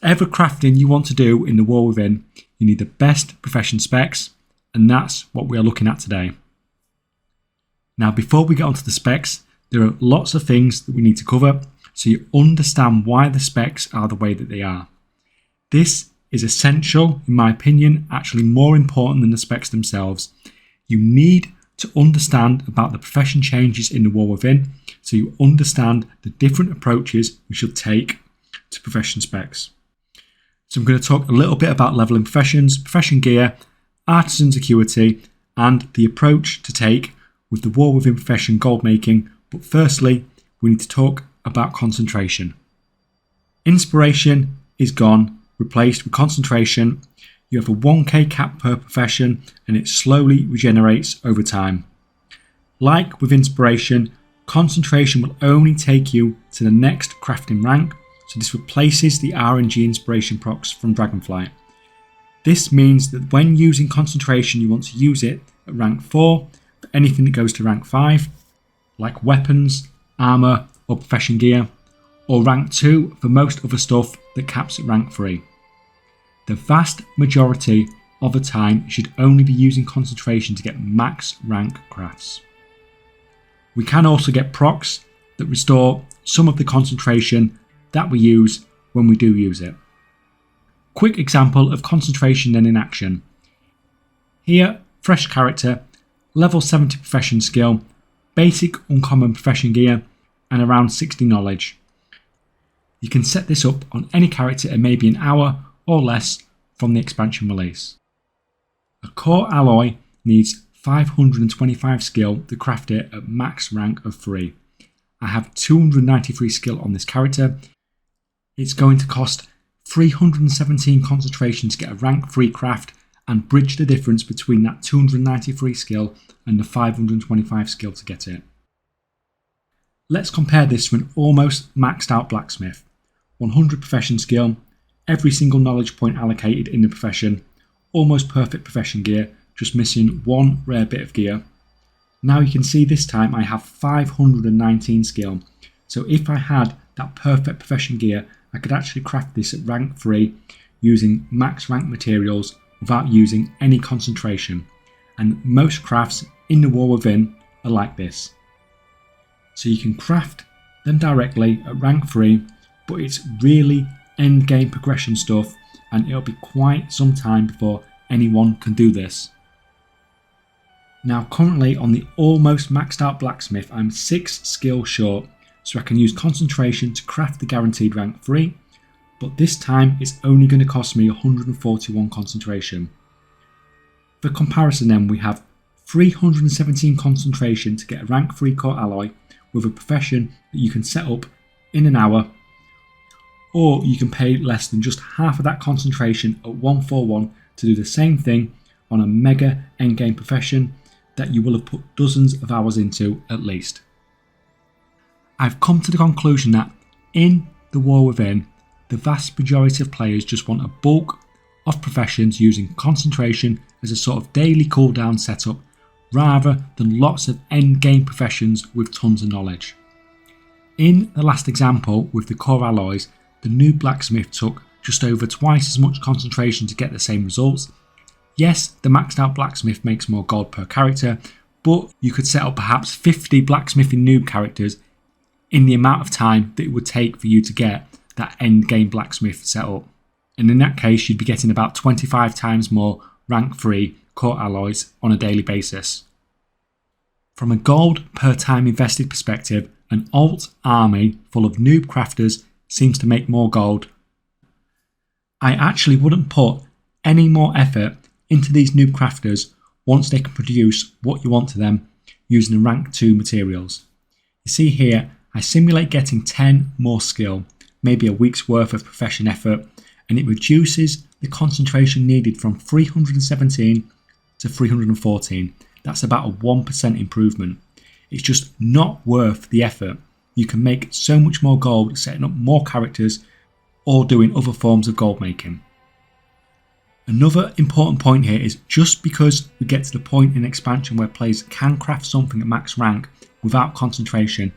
Whatever crafting you want to do in the War Within, you need the best profession specs, and that's what we are looking at today. Now, before we get onto the specs, there are lots of things that we need to cover so you understand why the specs are the way that they are. This is essential, in my opinion, actually more important than the specs themselves. You need to understand about the profession changes in the War Within so you understand the different approaches we should take to profession specs. So I'm going to talk a little bit about leveling professions, profession gear, artisans acuity, and the approach to take with the War Within profession gold making. But firstly, we need to talk about concentration. Inspiration is gone, replaced with concentration. You have a 1k cap per profession and it slowly regenerates over time. Like with inspiration, concentration will only take you to the next crafting rank, so this replaces the RNG inspiration procs from Dragonflight. This means that when using concentration, you want to use it at rank 4 for anything that goes to rank 5, like weapons, armour or profession gear, or rank 2 for most other stuff that caps at rank 3. The vast majority of the time you should only be using concentration to get max rank crafts. We can also get procs that restore some of the concentration that we use when we do use it. Quick example of concentration then in action. Here, fresh character, level 70 profession skill, basic uncommon profession gear, and around 60 knowledge. You can set this up on any character in maybe an hour or less from the expansion release. A core alloy needs 525 skill to craft it at max rank of 3. I have 293 skill on this character. It's going to cost 317 concentration to get a rank 3 craft and bridge the difference between that 293 skill and the 525 skill to get it. Let's compare this to an almost maxed out blacksmith. 100 profession skill, every single knowledge point allocated in the profession, almost perfect profession gear, just missing one rare bit of gear. Now you can see this time I have 519 skill, so if I had that perfect profession gear, I could actually craft this at rank 3 using max rank materials without using any concentration, and most crafts in the War Within are like this. So you can craft them directly at rank 3, but it's really end game progression stuff and it'll be quite some time before anyone can do this. Now currently on the almost maxed out blacksmith, I'm 6 skill short, so I can use concentration to craft the guaranteed rank 3, but this time it's only going to cost me 141 concentration. For comparison then, we have 317 concentration to get a rank 3 core alloy with a profession that you can set up in an hour, or you can pay less than just half of that concentration at 141 to do the same thing on a mega endgame profession that you will have put dozens of hours into at least. I've come to the conclusion that in the War Within, the vast majority of players just want a bulk of professions using concentration as a sort of daily cooldown setup rather than lots of end game professions with tons of knowledge. In the last example with the core alloys, the new blacksmith took just over twice as much concentration to get the same results. Yes, the maxed out blacksmith makes more gold per character, but you could set up perhaps 50 blacksmithing noob characters in the amount of time that it would take for you to get that end game blacksmith set up. And in that case, you'd be getting about 25 times more rank 3 core alloys on a daily basis. From a gold per time invested perspective, an alt army full of noob crafters seems to make more gold. I actually wouldn't put any more effort into these noob crafters once they can produce what you want to them using the rank 2 materials. You see here, I simulate getting 10 more skill, maybe a week's worth of profession effort, and it reduces the concentration needed from 317 to 314. That's about a 1% improvement. It's just not worth the effort. You can make so much more gold setting up more characters or doing other forms of gold making. Another important point here is just because we get to the point in expansion where players can craft something at max rank without concentration,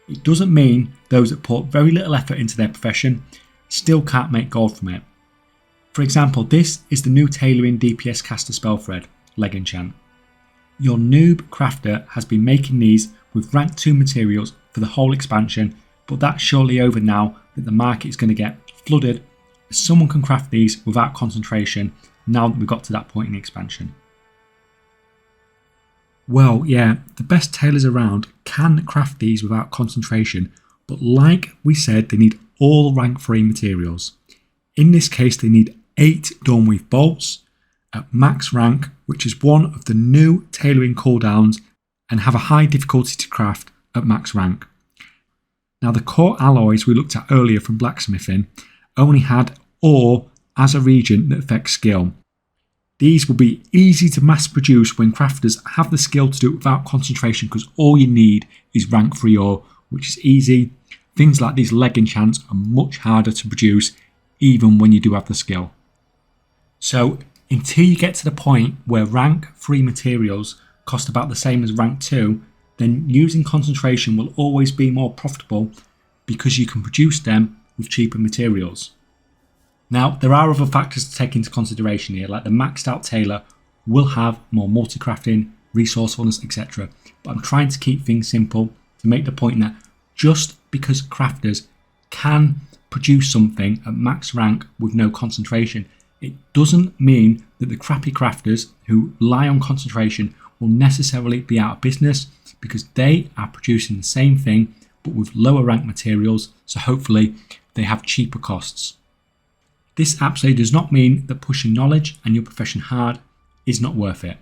it doesn't mean those that put very little effort into their profession still can't make gold from it. For example, this is the new Tailoring DPS caster spell thread, Leg Enchant. Your noob crafter has been making these with rank 2 materials for the whole expansion, but that's surely over now that the market is going to get flooded as someone can craft these without concentration now that we've got to that point in the expansion. Well, yeah, the best tailors around can craft these without concentration, but like we said, they need all rank 3 materials. In this case, they need 8 Dawnweave bolts at max rank, which is one of the new tailoring cooldowns, and have a high difficulty to craft at max rank. Now, the core alloys we looked at earlier from Blacksmithing only had ore as a region that affects skill. These will be easy to mass produce when crafters have the skill to do it without concentration, because all you need is rank 3 ore, which is easy. Things like these leg enchants are much harder to produce even when you do have the skill. So until you get to the point where rank 3 materials cost about the same as rank 2, then using concentration will always be more profitable because you can produce them with cheaper materials. Now, there are other factors to take into consideration here, like the maxed out tailor will have more multi-crafting, resourcefulness, etc. But I'm trying to keep things simple to make the point that just because crafters can produce something at max rank with no concentration, it doesn't mean that the crappy crafters who rely on concentration will necessarily be out of business, because they are producing the same thing but with lower rank materials, so hopefully they have cheaper costs. This absolutely does not mean that pushing knowledge and your profession hard is not worth it.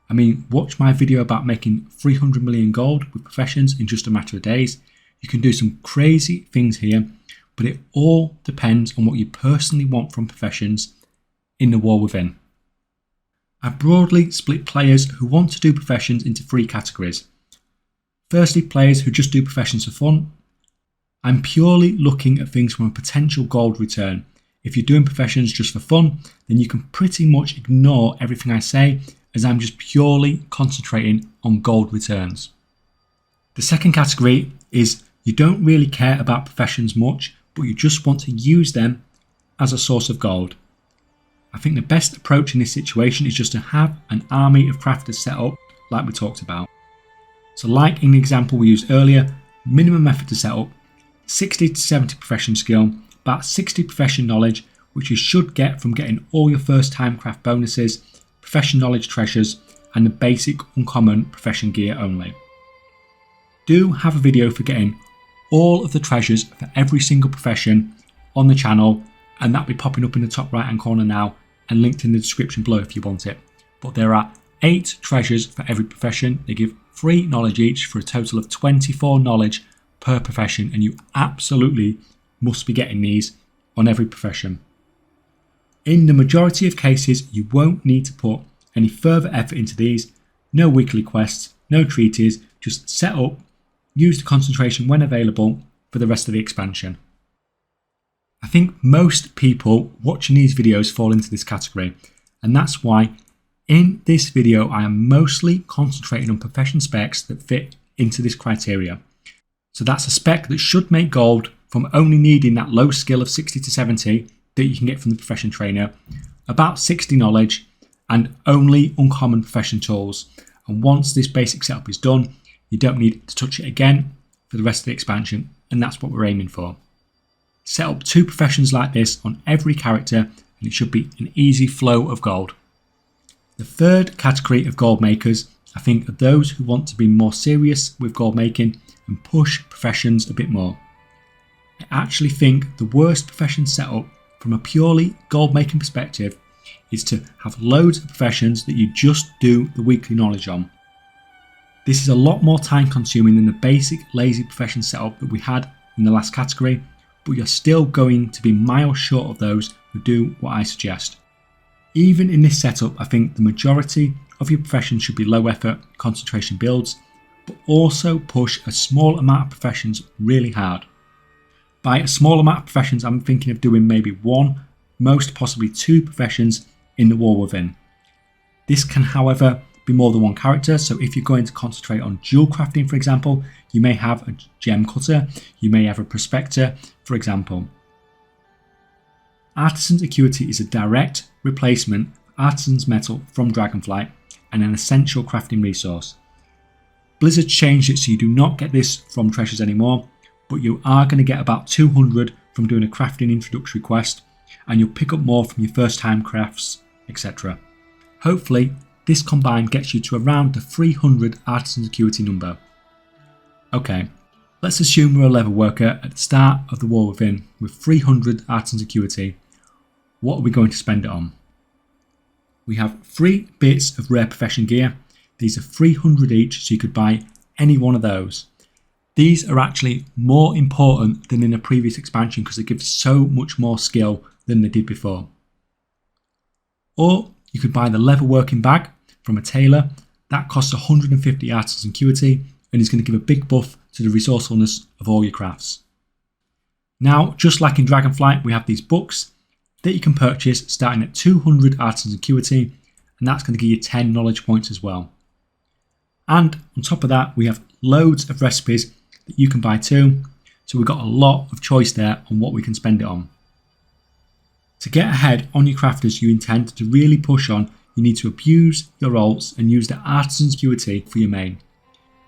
I mean, watch my video about making 300 million gold with professions in just a matter of days. You can do some crazy things here, but it all depends on what you personally want from professions in the War Within. I broadly split players who want to do professions into 3 categories. Firstly, players who just do professions for fun. I'm purely looking at things from a potential gold return. If you're doing professions just for fun, then you can pretty much ignore everything I say, as I'm just purely concentrating on gold returns. The second category is you don't really care about professions much, but you just want to use them as a source of gold. I think the best approach in this situation is just to have an army of crafters set up like we talked about. So like in the example we used earlier, minimum effort to set up, 60 to 70 profession skill, about 60 profession knowledge, which you should get from getting all your first time craft bonuses, profession knowledge treasures, and the basic uncommon profession gear only. Do have a video for getting all of the treasures for every single profession on the channel, and that'll be popping up in the top right hand corner now and linked in the description below if you want it. But there are 8 treasures for every profession. They give 3 knowledge each for a total of 24 knowledge per profession, and you absolutely must be getting these on every profession. In the majority of cases, you won't need to put any further effort into these. No weekly quests, no treaties, just set up, use the concentration when available for the rest of the expansion. I think most people watching these videos fall into this category, and that's why in this video I am mostly concentrating on profession specs that fit into this criteria. So that's a spec that should make gold from only needing that low skill of 60 to 70 that you can get from the profession trainer, about 60 knowledge, and only uncommon profession tools. And once this basic setup is done, you don't need to touch it again for the rest of the expansion, and that's what we're aiming for. Set up 2 professions like this on every character, and it should be an easy flow of gold. The third category of gold makers, I think, are those who want to be more serious with gold making and push professions a bit more. I actually think the worst profession setup from a purely gold making perspective is to have loads of professions that you just do the weekly knowledge on. This is a lot more time consuming than the basic lazy profession setup that we had in the last category, but you're still going to be miles short of those who do what I suggest. Even in this setup, I think the majority of your professions should be low effort concentration builds, but also push a small amount of professions really hard. By a small amount of professions, I'm thinking of doing maybe 1, most possibly 2 professions in the War Within. This can, however, be more than 1 character, so if you're going to concentrate on Jewelcrafting, for example, you may have a gem cutter, you may have a prospector, for example. Artisan's Acuity is a direct replacement of Artisan's metal from Dragonflight and an essential crafting resource. Blizzard changed it so you do not get this from treasures anymore, but you are going to get about 200 from doing a crafting introductory quest, and you'll pick up more from your first time crafts, etc. Hopefully, this combined gets you to around the 300 Artisan's Acuity number. Okay, let's assume we're a leather worker at the start of the War Within with 300 Artisan's Acuity. What are we going to spend it on? We have 3 bits of rare profession gear. These are 300 each, so you could buy any one of those. These are actually more important than in a previous expansion because they give so much more skill than they did before. Or you could buy the leatherworking bag from a tailor. That costs 150 Artisan's Acuity and is going to give a big buff to the resourcefulness of all your crafts. Now, just like in Dragonflight, we have these books that you can purchase starting at 200 Artisan's Acuity, and that's going to give you 10 knowledge points as well. And on top of that, we have loads of recipes that you can buy too, so we've got a lot of choice there on what we can spend it on. To get ahead on your crafters you intend to really push on, you need to abuse your alts and use the Artisan's Acuity for your main.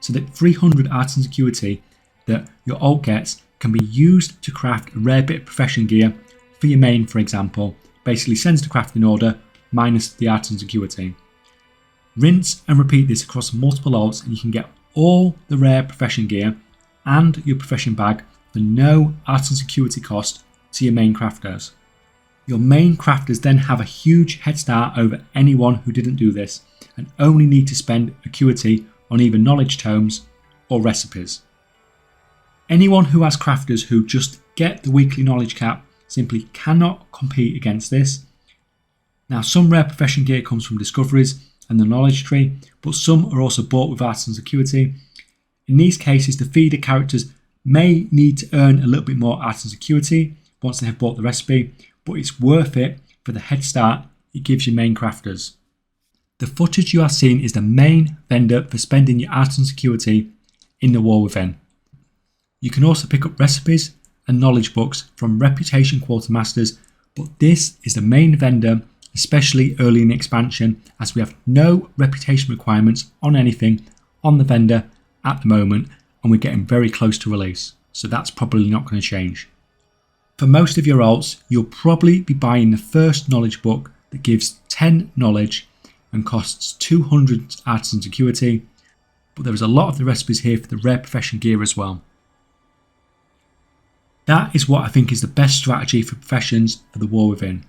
So that 300 Artisan's Acuity that your alt gets can be used to craft a rare bit of profession gear for your main, for example. Basically sends the crafting order minus the Artisan's Acuity. Rinse and repeat this across multiple alts and you can get all the rare profession gear and your profession bag for no Artisan's Acuity cost to your main crafters. Your main crafters then have a huge head start over anyone who didn't do this and only need to spend Acuity on either knowledge tomes or recipes. Anyone who has crafters who just get the weekly knowledge cap simply cannot compete against this. Now, some rare profession gear comes from discoveries and the knowledge tree, but some are also bought with Artisan's Acuity. In these cases, the feeder characters may need to earn a little bit more Artisan's Acuity once they have bought the recipe, but it's worth it for the head start it gives your main crafters. The footage you are seeing is the main vendor for spending your Artisan's Acuity in the War Within. You can also pick up recipes and knowledge books from Reputation Quartermasters, but this is the main vendor, especially early in the expansion, as we have no reputation requirements on anything on the vendor at the moment, and we're getting very close to release, so that's probably not going to change. For most of your alts, you'll probably be buying the first knowledge book that gives 10 knowledge and costs 200 Artisan's Acuity, but there is a lot of the recipes here for the rare profession gear as well. That is what I think is the best strategy for professions for the War Within.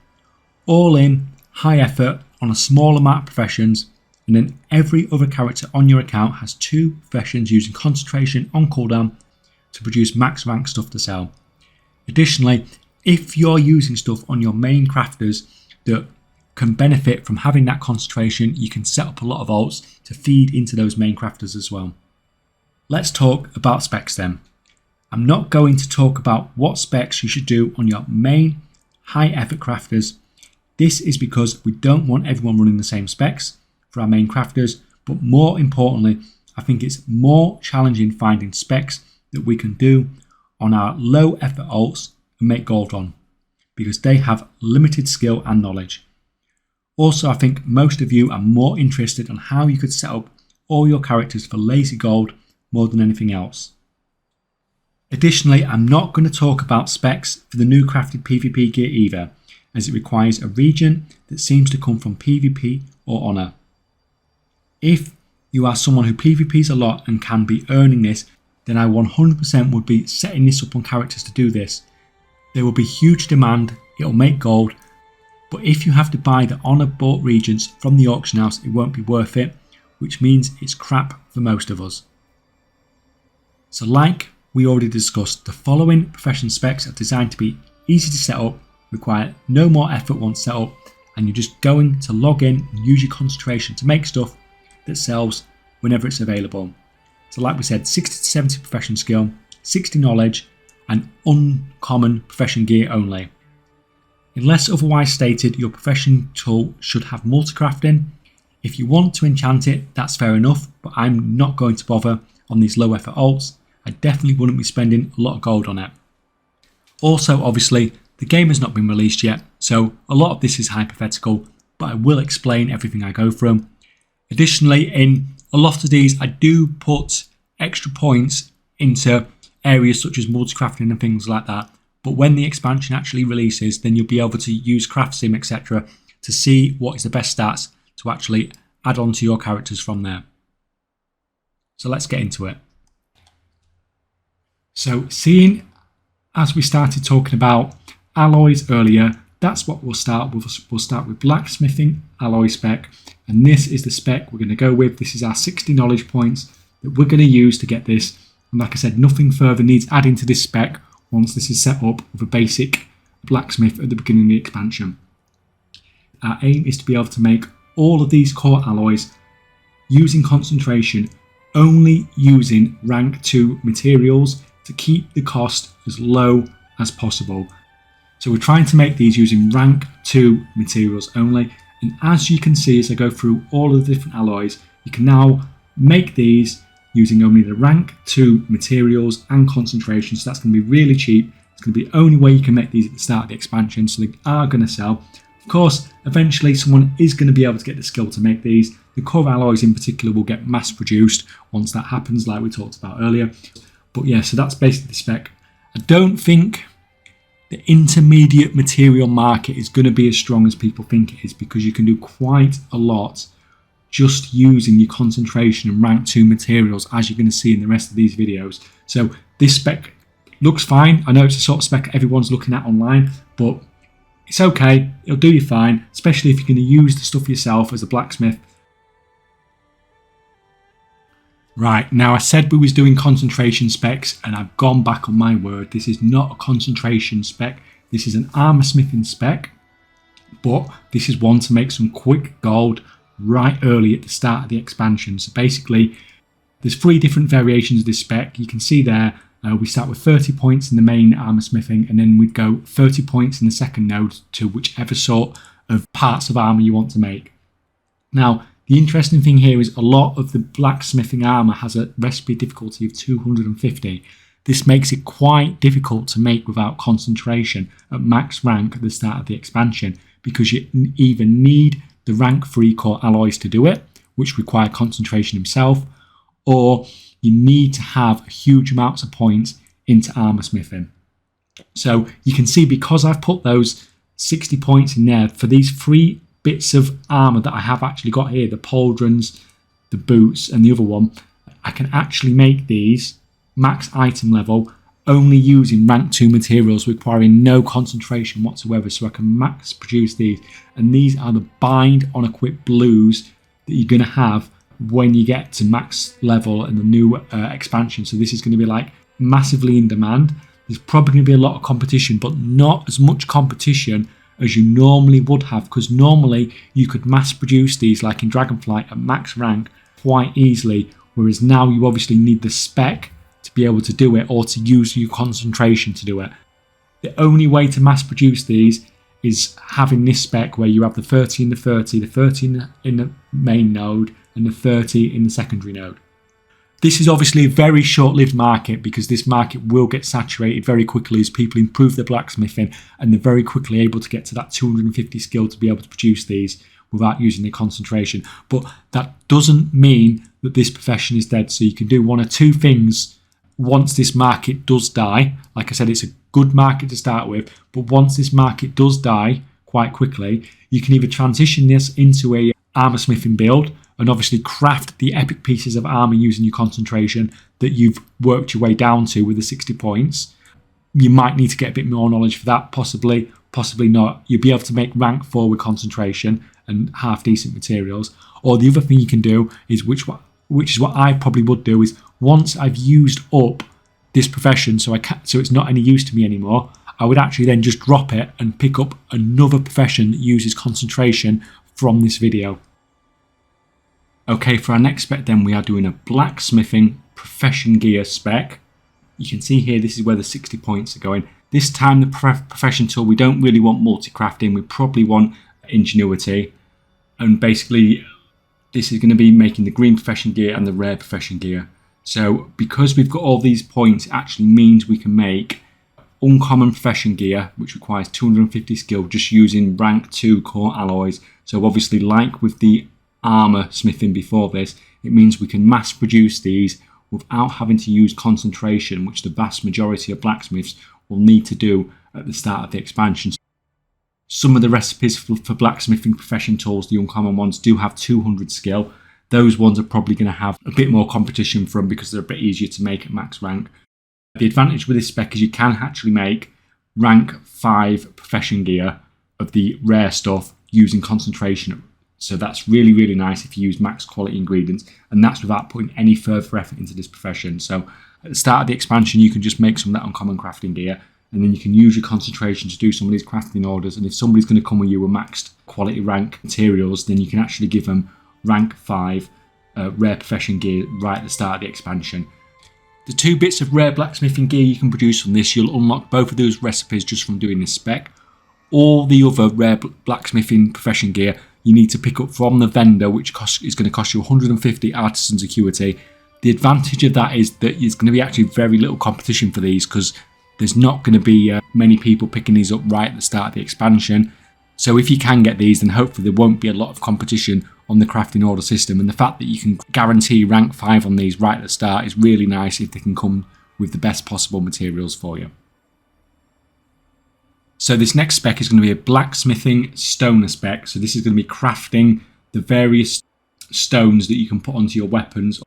All in, high effort on a small amount of professions, and then every other character on your account has 2 professions using concentration on cooldown to produce max rank stuff to sell. Additionally, if you're using stuff on your main crafters that can benefit from having that concentration, you can set up a lot of alts to feed into those main crafters as well. Let's talk about specs then. I'm not going to talk about what specs you should do on your main high effort crafters. This is because we don't want everyone running the same specs for our main crafters, but more importantly, I think it's more challenging finding specs that we can do on our low effort alts and make gold on, because they have limited skill and knowledge. Also, I think most of you are more interested on how you could set up all your characters for lazy gold more than anything else. Additionally, I'm not going to talk about specs for the new crafted PvP gear either, as it requires a region that seems to come from PvP or Honour. If you are someone who PvPs a lot and can be earning this, then I 100% would be setting this up on characters to do this. There will be huge demand, it'll make gold, but if you have to buy the Honour bought regions from the auction house, it won't be worth it, which means it's crap for most of us. So like we already discussed, the following profession specs are designed to be easy to set up, require no more effort once set up, and you're just going to log in and use your concentration to make stuff that sells whenever it's available. So like we said, 60 to 70 profession skill, 60 knowledge, and uncommon profession gear only. Unless otherwise stated, your profession tool should have multi-crafting. If you want to enchant it, that's fair enough, but I'm not going to bother on these low effort alts. I definitely wouldn't be spending a lot of gold on it. Also, obviously, The game has not been released yet, so a lot of this is hypothetical, but I will explain everything I go through. Additionally, in a lot of these, I do put extra points into areas such as multi-crafting and things like that. But when the expansion actually releases, then you'll be able to use craft sim, etc. to see what is the best stats to actually add on to your characters from there. So let's get into it. So seeing as we started talking about alloys earlier, that's what we'll start with. We'll start with Blacksmithing alloy spec, and this is the spec we're going to go with. This is our 60 knowledge points that we're going to use to get this. And like I said, nothing further needs adding to this spec once this is set up with a basic blacksmith at the beginning of the expansion. Our aim is to be able to make all of these core alloys using concentration, only using rank 2 materials to keep the cost as low as possible. So we're trying to make these using rank 2 materials only, and as you can see as I go through all of the different alloys, you can now make these using only the rank 2 materials and concentration. So that's going to be really cheap. It's going to be the only way you can make these at the start of the expansion, so they are going to sell. Of course, eventually someone is going to be able to get the skill to make these. The core alloys in particular will get mass produced once that happens, like we talked about earlier. But yeah, so that's basically the spec. I don't think the intermediate material market is going to be as strong as people think it is, because you can do quite a lot just using your concentration and rank 2 materials, as you're going to see in the rest of these videos. So this spec looks fine. I know it's the sort of spec everyone's looking at online, but it's okay. It'll do you fine, especially if you're going to use the stuff yourself as a blacksmith. Right, now I said we was doing concentration specs, and I've gone back on my word. This is not a concentration spec. This is an armor smithing spec, but this is one to make some quick gold right early at the start of the expansion. So basically, there's 3 different variations of this spec. You can see there, we start with 30 points in the main armor smithing, and then we'd go 30 points in the second node to whichever sort of parts of armor you want to make. Now, the interesting thing here is a lot of the blacksmithing armor has a recipe difficulty of 250. This makes it quite difficult to make without concentration at max rank at the start of the expansion, because you either need the rank 3 core alloys to do it, which require concentration himself, or you need to have huge amounts of points into armor smithing. So you can see, because I've put those 60 points in there for these 3 bits of armor that I have actually got here, the pauldrons, the boots, and the other one, I can actually make these max item level only using rank 2 materials, requiring no concentration whatsoever. So I can max produce these, and these are the bind on equip blues that you're going to have when you get to max level in the new expansion. So this is going to be like massively in demand. There's probably going to be a lot of competition, but not as much competition as you normally would have, because normally you could mass produce these like in Dragonflight at max rank quite easily, whereas now you obviously need the spec to be able to do it, or to use your concentration to do it. The only way to mass produce these is having this spec where you have the 30 in the 30, the 30 in the main node, and the 30 in the secondary node. This is obviously a very short-lived market, because this market will get saturated very quickly as people improve their blacksmithing, and they're very quickly able to get to that 250 skill to be able to produce these without using their concentration. But that doesn't mean that this profession is dead. So you can do 1 or 2 things once this market does die. Like I said, it's a good market to start with, but once this market does die quite quickly, you can either transition this into a armor smithing build and obviously craft the epic pieces of armor using your concentration that you've worked your way down to with the 60 points. You might need to get a bit more knowledge for that, possibly not. You'll be able to make rank 4 with concentration and half decent materials. Or the other thing you can do is, which is what I probably would do, is once I've used up this profession, so it's not any use to me anymore, I would actually then just drop it and pick up another profession that uses concentration from this video. Okay, for our next spec then, we are doing a blacksmithing profession gear spec. You can see here, this is where the 60 points are going. This time the profession tool, we don't really want multi-crafting, we probably want ingenuity. And basically, this is going to be making the green profession gear and the rare profession gear. So because we've got all these points, it actually means we can make uncommon profession gear, which requires 250 skill, just using rank 2 core alloys. So obviously, like with the armour smithing before this, it means we can mass produce these without having to use concentration, which the vast majority of blacksmiths will need to do at the start of the expansion. Some of the recipes for blacksmithing profession tools, the uncommon ones, do have 200 skill. Those ones are probably going to have a bit more competition from, because they're a bit easier to make at max rank. The advantage with this spec is you can actually make rank 5 profession gear of the rare stuff using concentration. So that's really, really nice if you use max quality ingredients, and that's without putting any further effort into this profession. So at the start of the expansion, you can just make some of that uncommon crafting gear, and then you can use your concentration to do some of these crafting orders. And if somebody's going to come with you with maxed quality rank materials, then you can actually give them rank 5 rare profession gear right at the start of the expansion. The 2 bits of rare blacksmithing gear you can produce from this, you'll unlock both of those recipes just from doing this spec. All the other rare blacksmithing profession gear you need to pick up from the vendor, which is going to cost you 150 Artisan's Acuity. The advantage of that is that there's going to be actually very little competition for these, because there's not going to be many people picking these up right at the start of the expansion. So if you can get these, then hopefully there won't be a lot of competition on the crafting order system. And the fact that you can guarantee rank 5 on these right at the start is really nice if they can come with the best possible materials for you. So this next spec is going to be a blacksmithing stoner spec. So this is going to be crafting the various stones that you can put onto your weapons.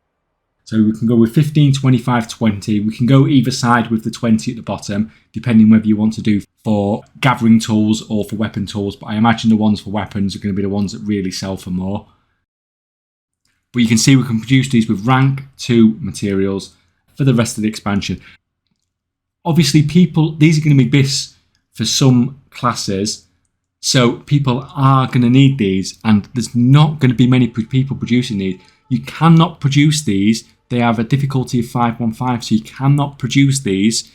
So we can go with 15, 25, 20. We can go either side with the 20 at the bottom, depending whether you want to do for gathering tools or for weapon tools. But I imagine the ones for weapons are going to be the ones that really sell for more. But you can see we can produce these with rank 2 materials for the rest of the expansion. Obviously, these are going to be BIS for some classes, so people are going to need these, and there's not going to be many people producing these. You cannot produce these. They have a difficulty of 515, so you cannot produce these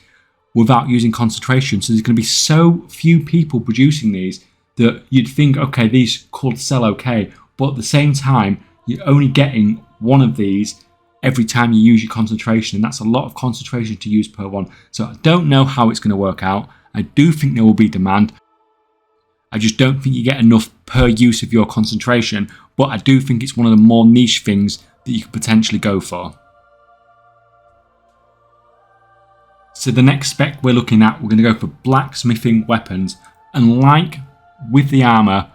without using concentration. So there's going to be so few people producing these that you'd think, okay, these could sell okay, but at the same time, you're only getting one of these every time you use your concentration, and that's a lot of concentration to use per one. So I don't know how it's going to work out. I do think there will be demand. I just don't think you get enough per use of your concentration, but I do think it's one of the more niche things that you could potentially go for. So the next spec we're looking at, we're going to go for blacksmithing weapons. And like with the armour,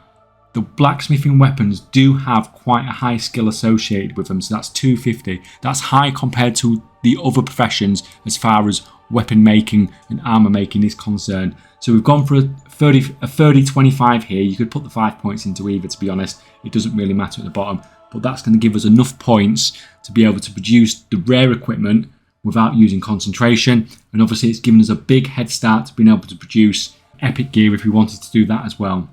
the blacksmithing weapons do have quite a high skill associated with them. So that's 250. That's high compared to the other professions as far as weapon making and armour making is concerned. So we've gone for a 30-25 here. You could put the 5 points into either, to be honest. It doesn't really matter at the bottom. But that's going to give us enough points to be able to produce the rare equipment without using concentration. And obviously it's given us a big head start to being able to produce epic gear if we wanted to do that as well.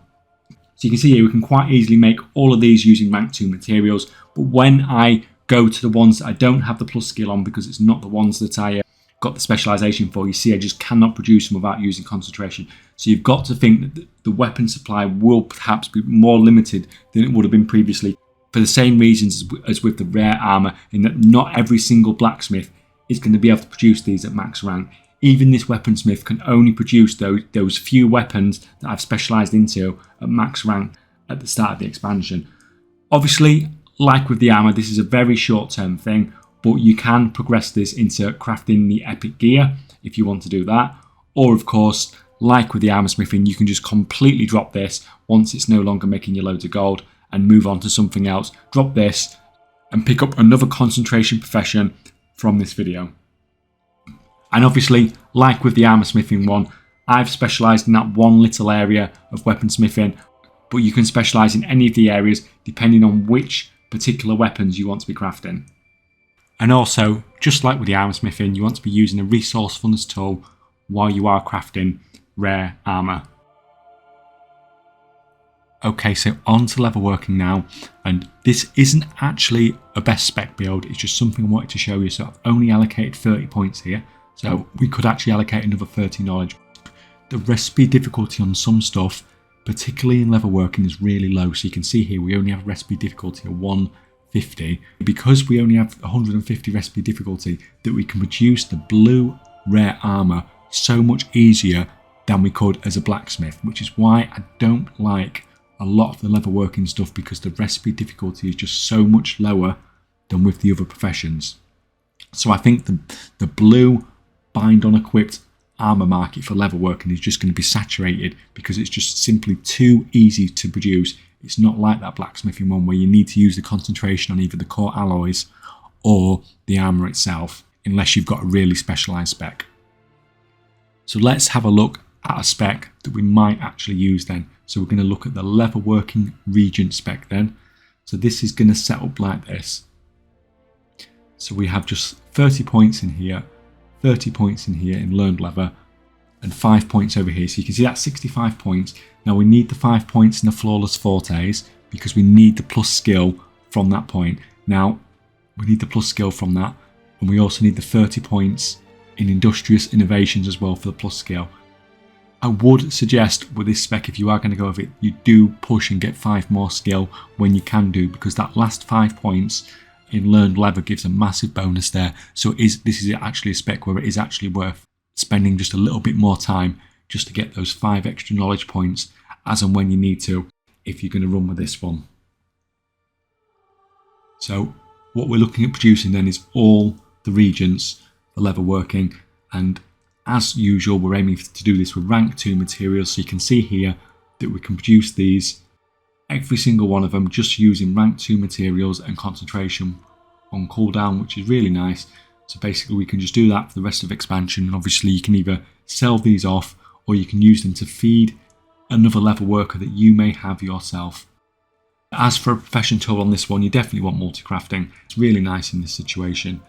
So you can see here we can quite easily make all of these using rank 2 materials. But when I go to the ones that I don't have the plus skill on, because it's not the ones that I got the specialisation for, you see I just cannot produce them without using concentration. So you've got to think that the weapon supply will perhaps be more limited than it would have been previously, for the same reasons as with the rare armour, in that not every single blacksmith is going to be able to produce these at max rank. Even this weaponsmith can only produce those few weapons that I've specialised into at max rank at the start of the expansion. Obviously, like with the armour, this is a very short-term thing, but you can progress this into crafting the epic gear if you want to do that. Or of course, like with the armour smithing, you can just completely drop this once it's no longer making you loads of gold and move on to something else. Drop this and pick up another concentration profession from this video. And obviously, like with the armour smithing one, I've specialised in that one little area of weaponsmithing, but you can specialise in any of the areas depending on which particular weapons you want to be crafting. And also, just like with the armour smithing, you want to be using a resourcefulness tool while you are crafting rare armour. Okay, so on to leatherworking now, and this isn't actually a best spec build, it's just something I wanted to show you. So I've only allocated 30 points here, so we could actually allocate another 30 knowledge. The recipe difficulty on some stuff, particularly in leatherworking, is really low. So you can see here we only have recipe difficulty of 150. Because we only have 150 recipe difficulty, that we can produce the blue rare armour so much easier than we could as a blacksmith, which is why I don't like a lot of the leatherworking stuff, because the recipe difficulty is just so much lower than with the other professions. So I think the blue bind on equipped armour market for leatherworking is just going to be saturated because it's just simply too easy to produce. It's not like that blacksmithing one where you need to use the concentration on either the core alloys or the armour itself, unless you've got a really specialised spec. So let's have a look at a spec that we might actually use then. So we're going to look at the leatherworking Regent spec then. So this is going to set up like this. So we have just 30 points in here, 30 points in here in learned leather, and 5 points over here. So you can see that's 65 points. Now we need the 5 points in the flawless fortes because we need the plus skill from that point. Now we need the plus skill from that, and we also need the 30 points in industrious innovations as well for the plus skill. I would suggest with this spec, if you are going to go with it, you do push and get 5 more skill when you can do, because that last 5 points in learned leather gives a massive bonus there. So this is actually a spec where it is actually worth spending just a little bit more time just to get those 5 extra knowledge points as and when you need to, if you're going to run with this one. So what we're looking at producing then is all the regents, the leatherworking, and as usual we're aiming to do this with rank 2 materials. So you can see here that we can produce these, every single one of them, just using rank 2 materials and concentration on cooldown, which is really nice. So basically we can just do that for the rest of expansion, and obviously you can either sell these off or you can use them to feed another leather worker that you may have yourself. As for a profession tool on this one, you definitely want multi-crafting. It's really nice in this situation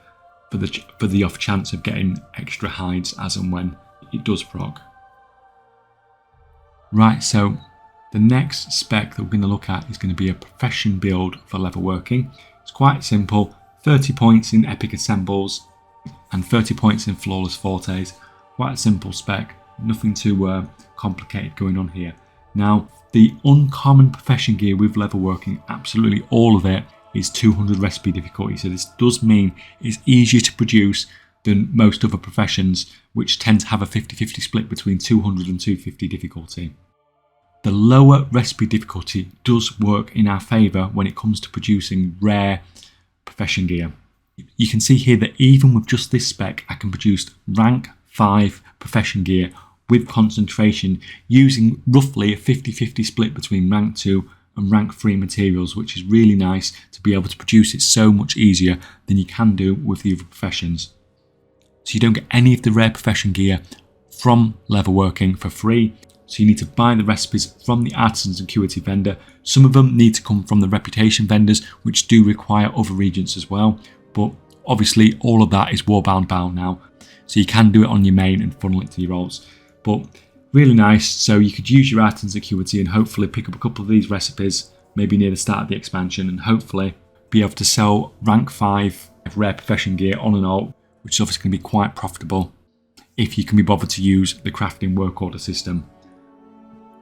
for the off chance of getting extra hides as and when it does proc. Right, so the next spec that we're going to look at is going to be a profession build for leatherworking. It's quite simple, 30 points in epic assembles and 30 points in flawless fortes. Quite a simple spec, nothing too complicated going on here. Now, the uncommon profession gear with leatherworking, absolutely all of it is 200 recipe difficulty. So this does mean it's easier to produce than most other professions, which tend to have a 50-50 split between 200 and 250 difficulty. The lower recipe difficulty does work in our favour when it comes to producing rare profession gear. You can see here that even with just this spec, I can produce rank 5 profession gear with concentration using roughly a 50-50 split between rank 2 and rank 3 materials, which is really nice to be able to produce it so much easier than you can do with the other professions. So you don't get any of the rare profession gear from leatherworking for free. So you need to buy the recipes from the Artisans and Acuity vendor. Some of them need to come from the reputation vendors, which do require other regions as well. But obviously all of that is warbound bound now. So you can do it on your main and funnel it to your alts. But really nice. So you could use your Artisans Acuity and hopefully pick up a couple of these recipes, maybe near the start of the expansion, and hopefully be able to sell rank 5 rare profession gear on an alt, which is obviously going to be quite profitable if you can be bothered to use the crafting work order system.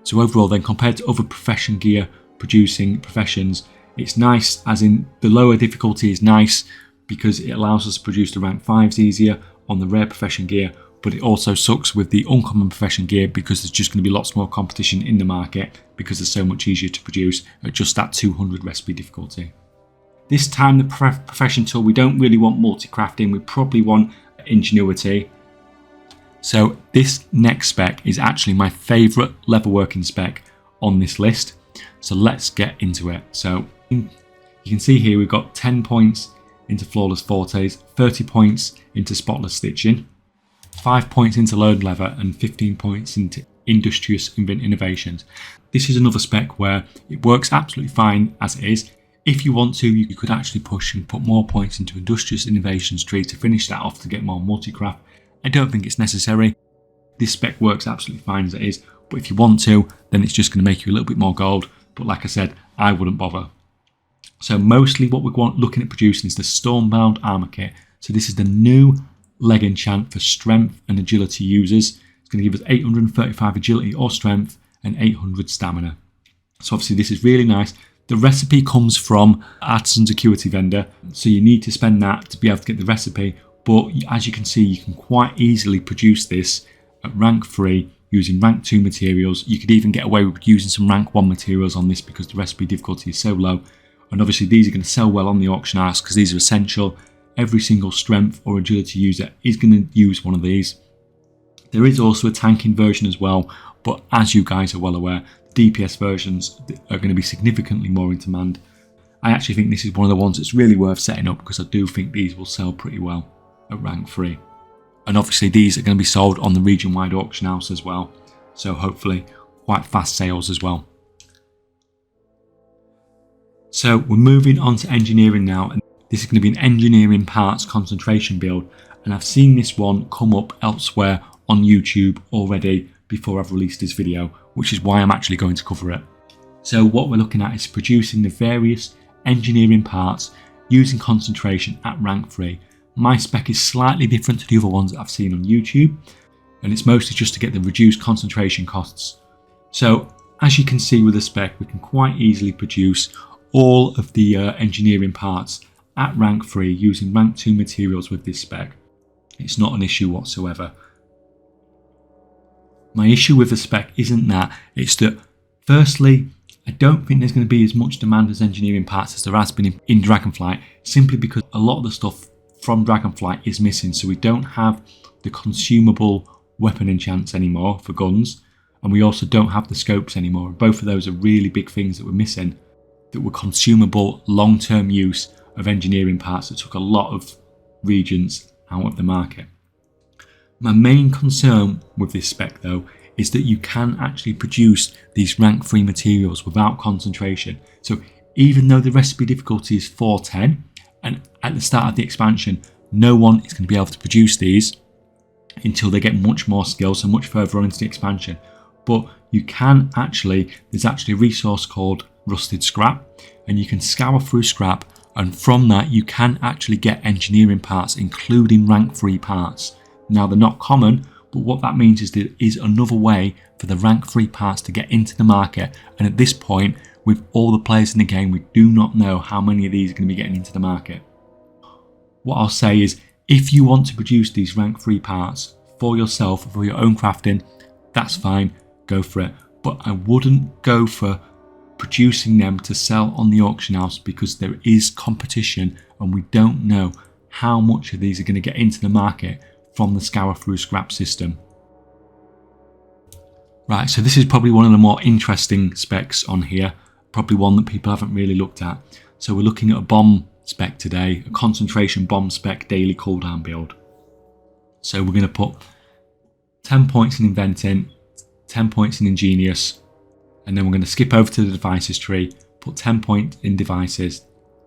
So overall then, compared to other profession gear producing professions, it's nice, as in the lower difficulty is nice because it allows us to produce the rank 5s easier on the rare profession gear, but it also sucks with the uncommon profession gear because there's just going to be lots more competition in the market because it's so much easier to produce at just that 200 recipe difficulty. This time the profession tool, we don't really want multi-crafting, we probably want ingenuity. So this next spec is actually my favourite leatherworking spec on this list. So let's get into it. So you can see here we've got 10 points into flawless fortes, 30 points into spotless stitching, 5 points into learned leather, and 15 points into industrious innovations. This is another spec where it works absolutely fine as it is. If you want to, you could actually push and put more points into industrious innovations tree to finish that off to get more multi-craft. I don't think it's necessary. This spec works absolutely fine as it is, but if you want to, then it's just going to make you a little bit more gold. But like I said, I wouldn't bother. So mostly what we're looking at producing is the Stormbound Armour Kit. So this is the new leg enchant for strength and agility users. It's going to give us 835 agility or strength and 800 stamina. So obviously this is really nice. The recipe comes from Artisan's Acuity vendor, so you need to spend that to be able to get the recipe. But as you can see, you can quite easily produce this at rank 3 using rank 2 materials. You could even get away with using some rank 1 materials on this because the recipe difficulty is so low. And obviously these are going to sell well on the auction house because these are essential. Every single strength or agility user is going to use one of these. There is also a tanking version as well, but as you guys are well aware, the DPS versions are going to be significantly more in demand. I actually think this is one of the ones that's really worth setting up because I do think these will sell pretty well at rank 3. And obviously these are going to be sold on the region-wide auction house as well, so hopefully quite fast sales as well. So we're moving on to engineering now, and this is going to be an engineering parts concentration build, and I've seen this one come up elsewhere on YouTube already before I've released this video, which is why I'm actually going to cover it. So what we're looking at is producing the various engineering parts using concentration at rank 3. My spec is slightly different to the other ones that I've seen on YouTube, and it's mostly just to get the reduced concentration costs. So as you can see with the spec, we can quite easily produce all of the engineering parts at rank 3 using rank 2 materials with this spec. It's not an issue whatsoever. My issue with the spec isn't that, it's that firstly, I don't think there's going to be as much demand as engineering parts as there has been in Dragonflight, simply because a lot of the stuff from Dragonflight is missing. So we don't have the consumable weapon enchants anymore for guns, and we also don't have the scopes anymore. Both of those are really big things that we're missing, that were consumable long-term use of engineering parts that took a lot of regions out of the market. My main concern with this spec though is that you can actually produce these rank 3 materials without concentration. So even though the recipe difficulty is 410, and at the start of the expansion no one is going to be able to produce these until they get much more skills, so much further on into the expansion, but you can actually, there's actually a resource called rusted scrap, and you can scour through scrap, and from that you can actually get engineering parts, including rank 3 parts. Now they're not common, but what that means is there is another way for the rank 3 parts to get into the market, and at this point with all the players in the game we do not know how many of these are going to be getting into the market. What I'll say is, if you want to produce these rank 3 parts for yourself, for your own crafting, that's fine, go for it, but I wouldn't go for producing them to sell on the auction house because there is competition and we don't know how much of these are going to get into the market from the scour through scrap system. Right, so this is probably one of the more interesting specs on here, probably one that people haven't really looked at. So we're looking at a bomb spec today, a concentration bomb spec daily cooldown build. So we're going to put 10 points in inventing, 10 points in ingenious, and then we're going to skip over to the devices tree, put 10 points in devices,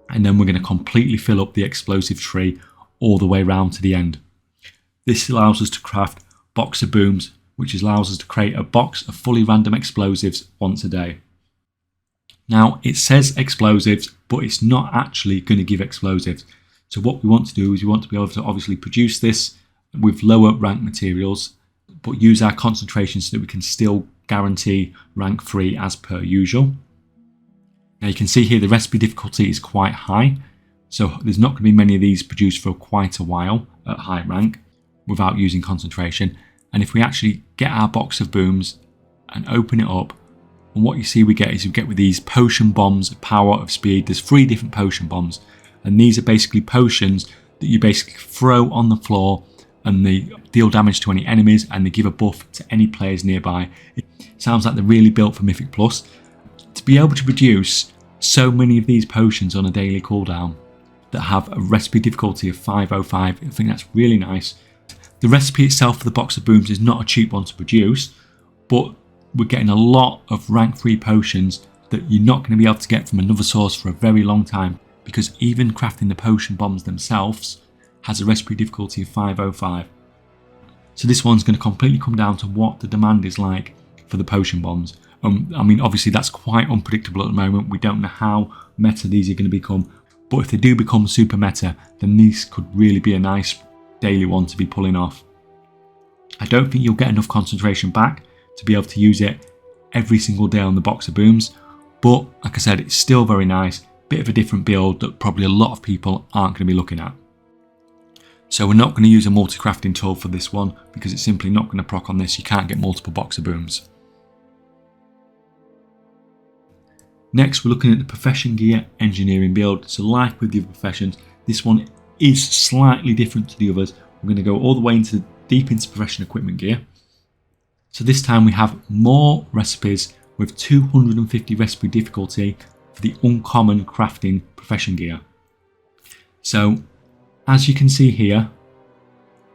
and then we're going to completely fill up the explosive tree all the way round to the end. This allows us to craft box of booms, which allows us to create a box of fully random explosives once a day. Now it says explosives, but it's not actually going to give explosives. So what we want to do is we want to be able to obviously produce this with lower rank materials, but use our concentration so that we can still guarantee rank 3 as per usual. Now you can see here the recipe difficulty is quite high, so there's not going to be many of these produced for quite a while at high rank without using concentration. And if we actually get our box of booms and open it up, and what you see we get is you get with these potion bombs, power of speed. There's 3 different potion bombs, and these are basically potions that you basically throw on the floor and they deal damage to any enemies and they give a buff to any players nearby. It sounds like they're really built for Mythic Plus. To be able to produce so many of these potions on a daily cooldown that have a recipe difficulty of 505, I think that's really nice. The recipe itself for the box of booms is not a cheap one to produce, but we're getting a lot of rank 3 potions that you're not going to be able to get from another source for a very long time, because even crafting the potion bombs themselves has a recipe difficulty of 505. So this one's going to completely come down to what the demand is like for the potion bombs. I mean, obviously that's quite unpredictable at the moment. We don't know how meta these are going to become, but if they do become super meta, then these could really be a nice daily one to be pulling off. I don't think you'll get enough concentration back to be able to use it every single day on the box of booms, but like I said, it's still very nice. Bit of a different build that probably a lot of people aren't going to be looking at. So we're not going to use a multi-crafting tool for this one because it's simply not going to proc on this. You can't get multiple boxer booms. Next, we're looking at the profession gear engineering build. So like with the other professions, this one is slightly different to the others. We're going to go all the way deep into profession equipment gear. So this time we have more recipes with 250 recipe difficulty for the uncommon crafting profession gear. So as you can see here,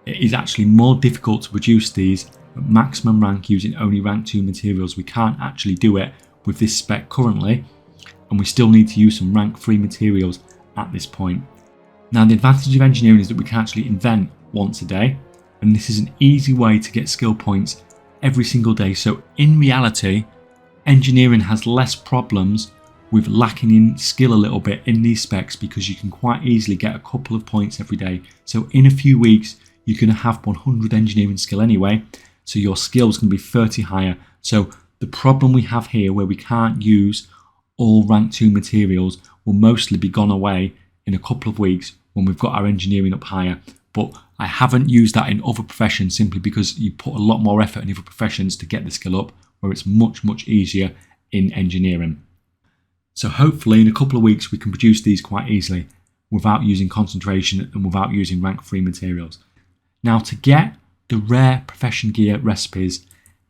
it is actually more difficult to produce these at maximum rank using only rank 2 materials. We can't actually do it with this spec currently, and we still need to use some rank 3 materials at this point. Now the advantage of engineering is that we can actually invent once a day, and this is an easy way to get skill points every single day. So in reality, engineering has less problems with lacking in skill a little bit in these specs because you can quite easily get a couple of points every day. So in a few weeks, you're going to have 100 engineering skill anyway, so your skills can be 30 higher. So the problem we have here where we can't use all rank 2 materials will mostly be gone away in a couple of weeks when we've got our engineering up higher. But I haven't used that in other professions simply because you put a lot more effort in other professions to get the skill up, where it's much easier in engineering. So hopefully in a couple of weeks we can produce these quite easily without using concentration and without using rank 3 materials. Now to get the rare profession gear recipes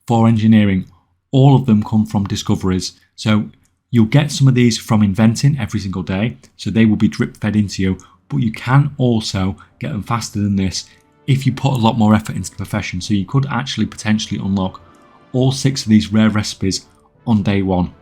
for engineering, all of them come from discoveries. So you'll get some of these from inventing every single day, so they will be drip fed into you, but you can also get them faster than this if you put a lot more effort into the profession. So you could actually potentially unlock all 6 of these rare recipes on day 1.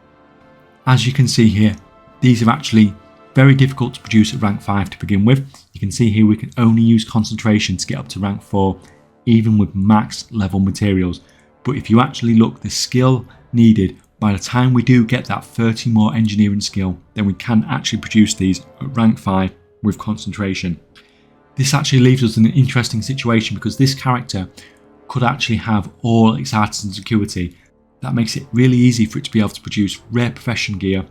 As you can see here, these are actually very difficult to produce at rank 5 to begin with. You can see here we can only use concentration to get up to rank 4, even with max level materials. But if you actually look, the skill needed by the time we do get that 30 more engineering skill, then we can actually produce these at rank 5 with concentration. This actually leaves us in an interesting situation because this character could actually have all its artisans Acuity. That makes it really easy for it to be able to produce rare profession gear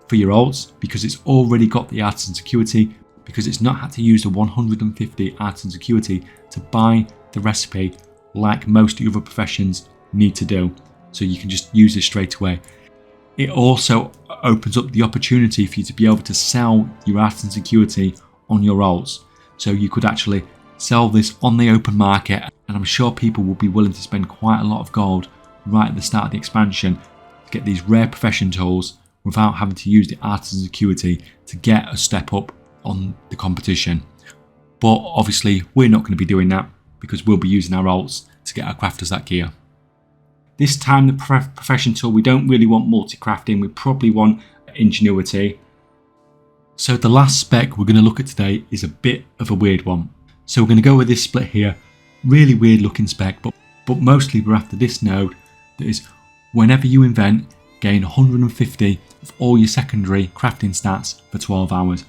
for your alts because it's already got the artisans Acuity, because it's not had to use the 150 artisans Acuity to buy the recipe like most of the other professions need to do. So you can just use this straight away. It also opens up the opportunity for you to be able to sell your artisans Acuity on your alts. So you could actually sell this on the open market, and I'm sure people will be willing to spend quite a lot of gold right at the start of the expansion to get these rare profession tools without having to use the artisans Acuity to get a step up on the competition. But obviously we're not going to be doing that because we'll be using our alts to get our crafters that gear. This time the profession tool, we don't really want multi-crafting, we probably want ingenuity. So the last spec we're going to look at today is a bit of a weird one. So we're going to go with this split here, really weird looking spec, but mostly we're after this node that is whenever you invent, gain 150 of all your secondary crafting stats for 12 hours.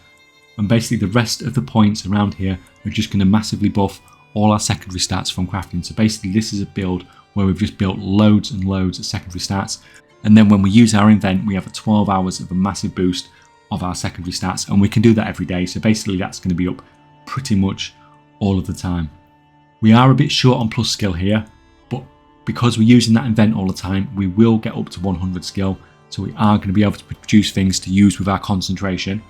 And basically the rest of the points around here are just going to massively buff all our secondary stats from crafting. So basically this is a build where we've just built loads and loads of secondary stats, and then when we use our invent we have a 12 hours of a massive boost of our secondary stats, and we can do that every day. So basically that's going to be up pretty much all of the time. We are a bit short on plus skill here, but because we're using that invent all the time, we will get up to 100 skill, so we are going to be able to produce things to use with our concentration.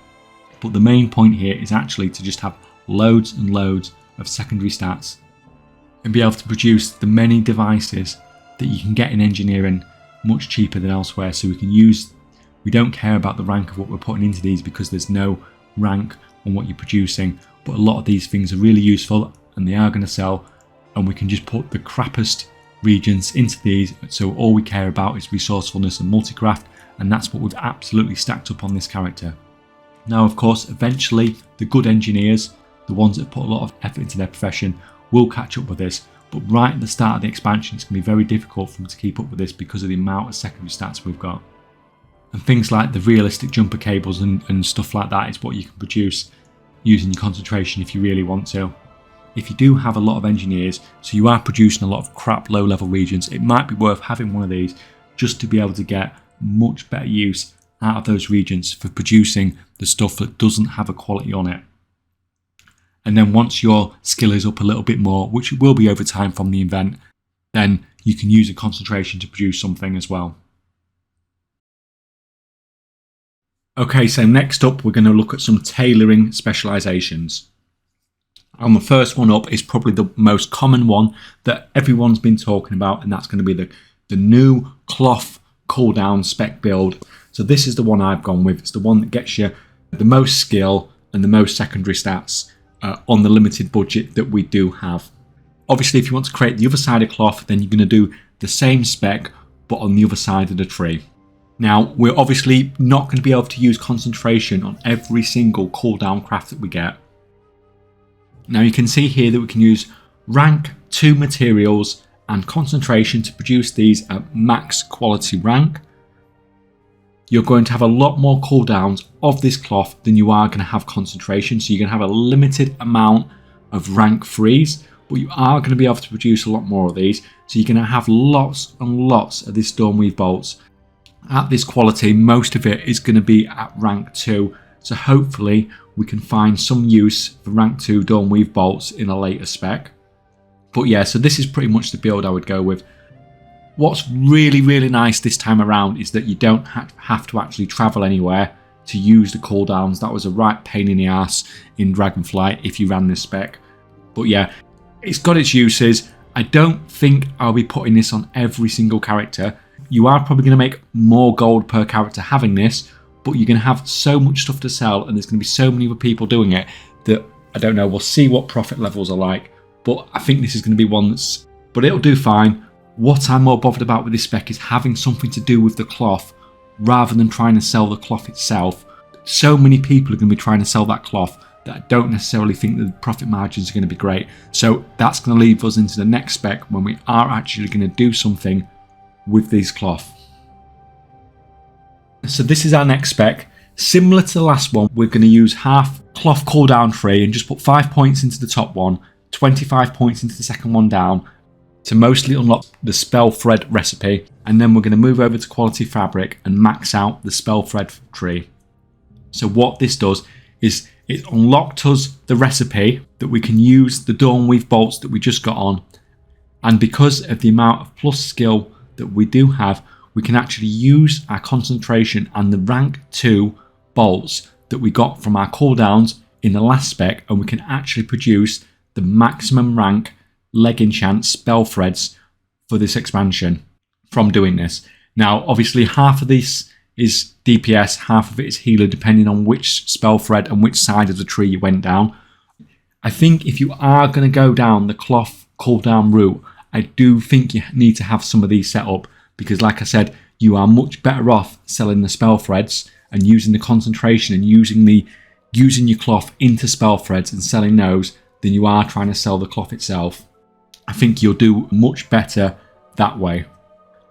But the main point here is actually to just have loads and loads of secondary stats and be able to produce the many devices that you can get in engineering much cheaper than elsewhere. So we don't care about the rank of what we're putting into these because there's no rank on what you're producing, but a lot of these things are really useful and they are going to sell, and we can just put the crappiest regions into these, so all we care about is resourcefulness and multicraft, and that's what we've absolutely stacked up on this character. Now of course eventually the good engineers, the ones that put a lot of effort into their profession, will catch up with this, but right at the start of the expansion it's going to be very difficult for them to keep up with this because of the amount of secondary stats we've got. And things like the realistic jumper cables and stuff like that is what you can produce using your concentration if you really want to. If you do have a lot of engineers, so you are producing a lot of crap low level regions, it might be worth having one of these just to be able to get much better use out of those regions for producing the stuff that doesn't have a quality on it. And then once your skill is up a little bit more, which it will be over time from the event, then you can use a concentration to produce something as well. Okay, so next up we're going to look at some tailoring specializations. And the first one up is probably the most common one that everyone's been talking about, and that's going to be the new cloth cooldown spec build. So this is the one I've gone with. It's the one that gets you the most skill and the most secondary stats on the limited budget that we do have. Obviously, if you want to create the other side of cloth, then you're going to do the same spec but on the other side of the tree. Now, we're obviously not going to be able to use concentration on every single cooldown craft that we get. Now you can see here that we can use rank 2 materials and concentration to produce these at max quality rank. You're going to have a lot more cooldowns of this cloth than you are going to have concentration, so you're going to have a limited amount of rank 3s, but you are going to be able to produce a lot more of these, so you're going to have lots and lots of this Dawnweave bolts. At this quality, most of it is going to be at rank 2, so hopefully we can find some use for rank 2 Dawnweave bolts in a later spec. But yeah, so this is pretty much the build I would go with. What's really, really nice this time around is that you don't have to actually travel anywhere to use the cooldowns. That was a right pain in the ass in Dragonflight if you ran this spec. But yeah, it's got its uses. I don't think I'll be putting this on every single character. You are probably going to make more gold per character having this, but you're going to have so much stuff to sell and there's going to be so many other people doing it that, I don't know, we'll see what profit levels are like. But I think this is going to be one that's... But it'll do fine. What I'm more bothered about with this spec is having something to do with the cloth rather than trying to sell the cloth itself. So many people are going to be trying to sell that cloth that I don't necessarily think the profit margins are going to be great. So that's going to lead us into the next spec when we are actually going to do something with these cloth. So this is our next spec. Similar to the last one, we're going to use half cloth cooldown free and just put 5 points into the top one, 25 points into the second one down to mostly unlock the spell thread recipe, and then we're going to move over to quality fabric and max out the spell thread tree. So what this does is it unlocked us the recipe that we can use the Dawnweave bolts that we just got on, and because of the amount of plus skill that we do have, we can actually use our concentration and the rank 2 bolts that we got from our cooldowns in the last spec, and we can actually produce the maximum rank leg enchant spell threads for this expansion from doing this. Now obviously half of this is DPS, half of it is healer, depending on which spell thread and which side of the tree you went down. I think if you are going to go down the cloth cooldown route, I do think you need to have some of these set up, because like I said, you are much better off selling the spell threads and using the concentration and using your cloth into spell threads and selling those than you are trying to sell the cloth itself. I think you'll do much better that way.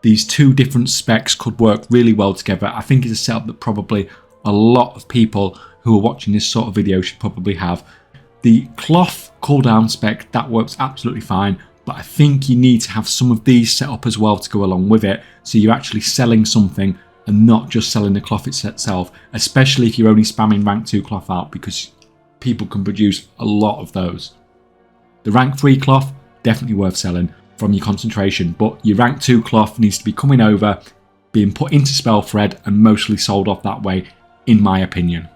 These two different specs could work really well together. I think it's a setup that probably a lot of people who are watching this sort of video should probably have. The cloth cooldown spec, that works absolutely fine, but I think you need to have some of these set up as well to go along with it, so you're actually selling something and not just selling the cloth itself, especially if you're only spamming rank 2 cloth out, because people can produce a lot of those. The rank 3 cloth, definitely worth selling from your concentration, but your rank 2 cloth needs to be coming over, being put into spell thread and mostly sold off that way, in my opinion.